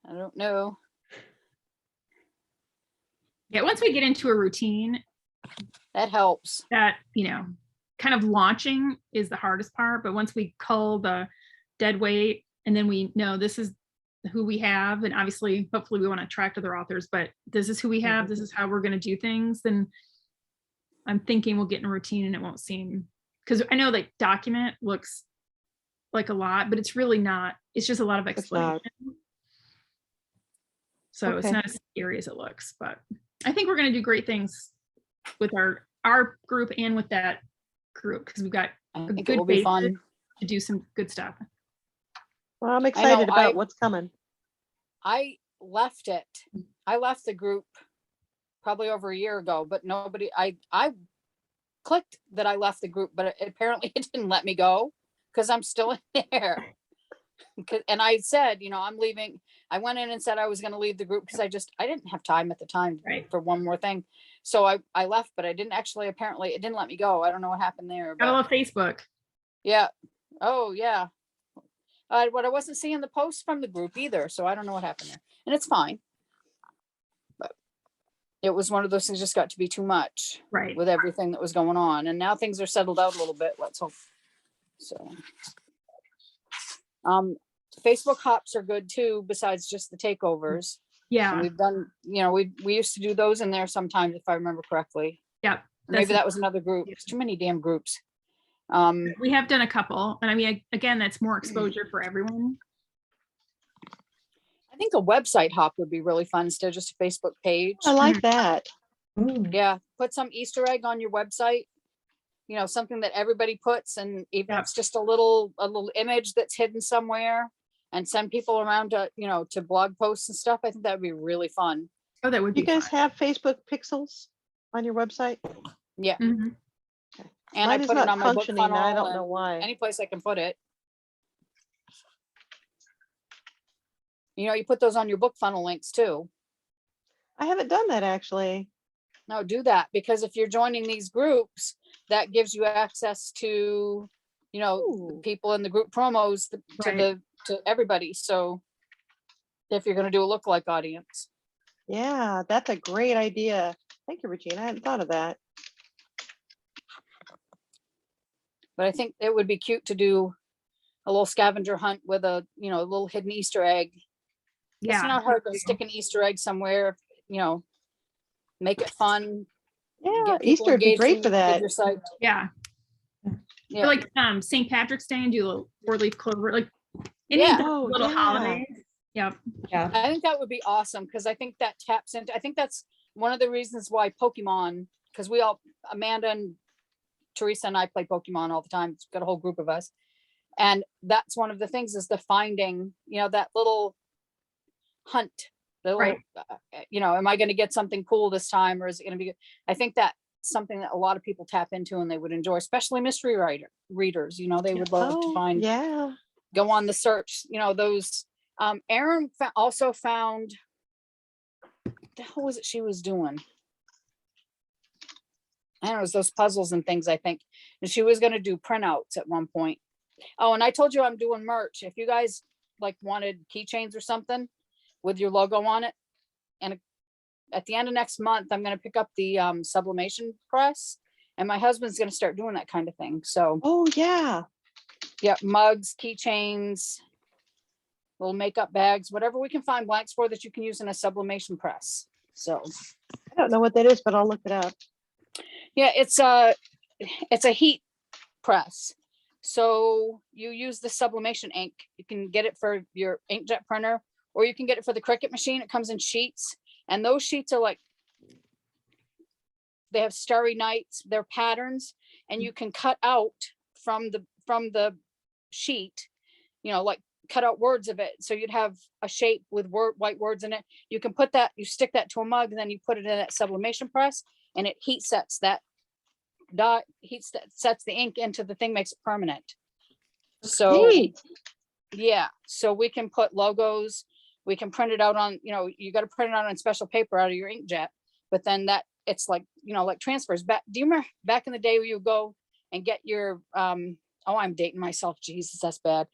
I don't know. Yeah, once we get into a routine, That helps. that, you know, kind of launching is the hardest part, but once we cull the dead weight and then we know this is who we have, and obviously, hopefully we want to attract other authors, but this is who we have, this is how we're going to do things, then I'm thinking we'll get in a routine and it won't seem, because I know like document looks like a lot, but it's really not. It's just a lot of It's explanation. not. So it's Okay. not as scary as it looks, but I think we're going to do great things with our group and with that group, because we've got I a think it good will be basis fun. to do some good stuff. Well, I'm excited I- about what's coming. I left it. I left the group probably over a year ago, but nobody, I clicked that I left the group, but apparently it didn't let me go because I'm still in there. And I said, you know, I'm leaving. I went in and said I was going to leave the group because I didn't have time at the time Right. for one more thing. So I left, but I didn't actually, apparently it didn't let me go. I don't know what happened there. Gotta But love Facebook. yeah. Oh yeah. But I wasn't seeing the posts from the group either. So I don't know what happened there, and it's fine. But it was one of those things, just got to be too much Right. with everything that was going on. And now things are settled out a little bit. Let's hope. So, Facebook hops are good too, besides just the takeovers. And Yeah. we've done, you know, we used to do those in there sometimes, if I remember correctly. Yep. Maybe that was another group. It's too many damn groups. We have done a couple, and I mean, again, that's more exposure for everyone. I think a website hop would be really fun instead of just a Facebook page. I like that. Yeah, put some Easter egg on your website. You know, something that everybody puts, and even if it's just a little image that's hidden somewhere, and send people around to, you know, to blog posts and stuff. I think that would be really fun. Oh, that would You be guys fun. have Facebook pixels on your website? Yeah, Mhm. and Mine I is put it not on my book functioning, and I funnel. don't know And why. any place I can put it. You know, you put those on your book funnel links too. I haven't done that actually. No, do that, because if you're joining these groups, that gives you access to, you know, Ooh. people in the group promos Right. to everybody. So if you're going to do a lookalike audience. Yeah, that's a great idea. Thank you, Regina. I hadn't thought of that. But I think it would be cute to do a little scavenger hunt with a, you know, a little hidden Easter egg. Yeah. It's not hard to stick an Easter egg somewhere, you know, make it fun. Yeah, Get people Easter would be engaged great in for that. your site. Yeah. Yeah. Or like St. Patrick's Day and do a little 4-leaf clover, like any Yeah. of the Oh, little yeah. holidays. Yep. Yeah. I think that would be awesome, because I think that taps into, I think that's one of the reasons why Pokemon, because we all, Amanda and Teresa and I play Pokemon all the time. It's got a whole group of us. And that's one of the things, is the finding, you know, that little hunt, the little, Right. you know, am I going to get something cool this time, or is it going to be good? I think that's something that a lot of people tap into and they would enjoy, especially mystery readers, you know, they would love to Oh, find, yeah. go on the search, you know, those. Erin also found, what the hell was it she was doing? I don't know, it was those puzzles and things, I think. And she was going to do printouts at one point. Oh, and I told you I'm doing merch. If you guys like wanted keychains or something with your logo on it, and at the end of next month, I'm going to pick up the sublimation press, and my husband's going to start doing that kind of thing. So Oh, yeah. yeah, mugs, keychains, little makeup bags, whatever we can find blanks for that you can use in a sublimation press. So I don't know what that is, but I'll look it up. yeah, it's a heat press. So you use the sublimation ink. You can get it for your inkjet printer, or you can get it for the Cricut machine. It comes in sheets, and those sheets are like, they have starry nights, they're patterns, and you can cut out from the sheet, you know, like cut out words of it. So you'd have a shape with white words in it. You can put that, you stick that to a mug, and then you put it in that sublimation press, and it heat sets that dot, sets the ink into the thing, makes it permanent. So Neat. yeah, so we can put logos, we can print it out on, you know, you got to print it out on special paper out of your inkjet, but then that it's like, like transfers back. Do you remember back in the day where you go and get your, oh, I'm dating myself. Jesus, that's bad.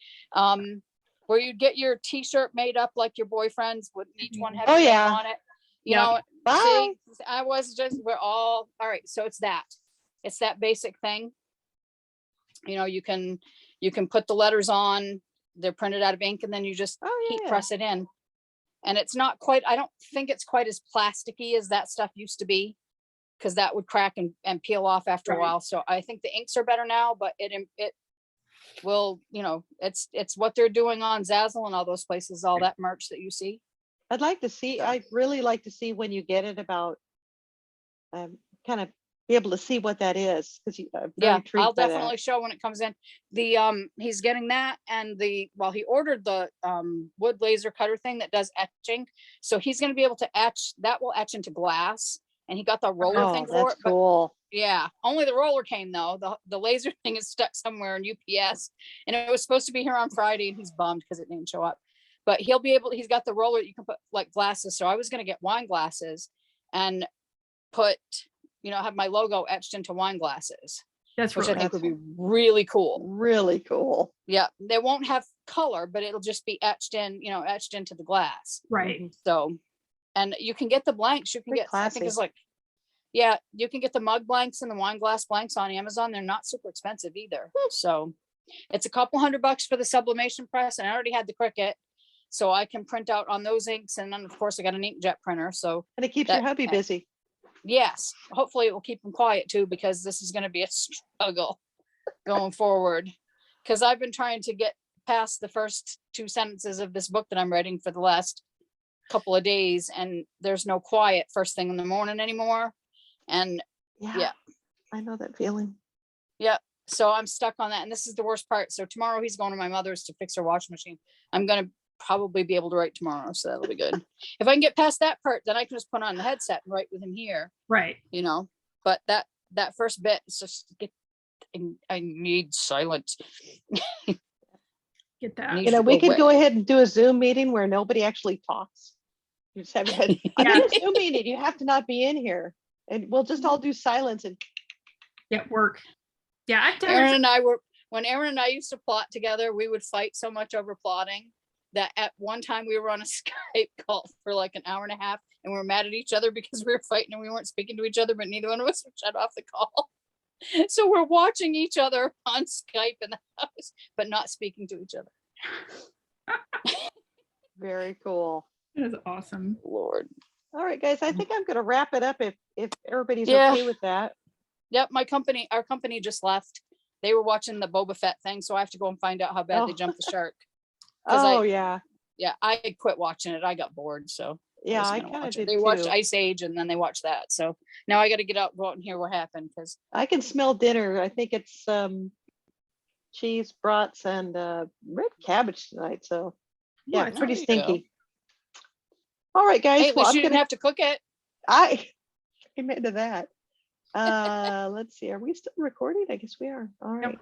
Where you get your t-shirt made up like your boyfriend's with each one have Oh, your name yeah. on it. Yep. Bye. See, we're all right. So it's that basic thing. You can put the letters on, they're printed out of ink, and then you just heat Yeah. press it in. And it's not quite, I don't think it's quite as plasticky as that stuff used to be, because that would crack and peel off after a Right. while. So I think the inks are better now, but it will, it's what they're doing on Zazzle and all those places, all that merch that you see. I'd like to see, I'd really like to see when you get it about, kind of be able to see what that is, because I'm very Yeah, intrigued I'll by definitely that. show when it comes in. He's getting that, and he ordered the wood laser cutter thing that does etching. So he's gonna be able to etch, that will etch into glass. And he got the roller Oh, thing for that's it, but cool. yeah, only the roller came though. The laser thing is stuck somewhere in UPS, and it was supposed to be here on Friday, and he's bummed because it didn't show up. But he's got the roller, you can put like glasses. So I was gonna get wine glasses and put, have my logo etched into wine glasses, That's which really I think That's would be really cool. really cool. Yeah, they won't have color, but it'll just be etched into the glass. right. Mhm. So, and you can get the blanks. You can Very get, I think classy. it's like, yeah, you can get the mug blanks and the wine glass blanks on Amazon. They're not super expensive either. So it's a couple $100 for the sublimation press, and I already had the Cricut, so I can print out on those inks. And then of course I got an inkjet printer. So And it keeps your that- hubby busy. yes, hopefully it will keep them quiet too, because this is going to be a struggle going forward. Because I've been trying to get past the first 2 sentences of this book that I'm writing for the last couple of days, and there's no quiet first thing in the morning anymore. And Yeah. I know that feeling. so I'm stuck on that, and this is the worst part. So tomorrow he's going to my mother's to fix her washing machine. I'm going to probably be able to write tomorrow, so that'll be good. If I can get past that part, then I can just put on the headset and write with him here, Right. but that first bit is just I need silence. Get that. Need- You know, should we go could away. go ahead and do a Zoom meeting where nobody actually talks. You just have, I'm in a Zoom meeting, you have to not be in here. And we'll just all do silence and Get work. Yeah, I've done Aaron it. and I when Aaron and I used to plot together, we would fight so much over plotting that at one time we were on a Skype call for like an hour and a half, and we were mad at each other because we were fighting and we weren't speaking to each other, but neither one of us would shut off the call. So we're watching each other on Skype in the house, but not speaking to each other. very cool. That is awesome. Lord. All right, guys, I think I'm gonna wrap it up if everybody's Yeah. okay with that. Yep, our company just left. They were watching the Boba Fett thing, so I have to go and find out how bad they Oh. jumped the shark. 'Cause Oh, yeah. Yeah, I quit watching it. I got bored, so Yeah, I wasn't gonna kind of watch it. did They watched too. Ice Age, and then they watched that. So now I got to go out and hear what happened, because I can smell dinner. I think it's cheese, brats, and red cabbage tonight. So yeah, Nice. pretty There you go. stinky. All right, guys. hey, at well, least I'm you didn't gonna. have to cook it. I'm into that. Let's see. Are we still recording? I guess we are. All right.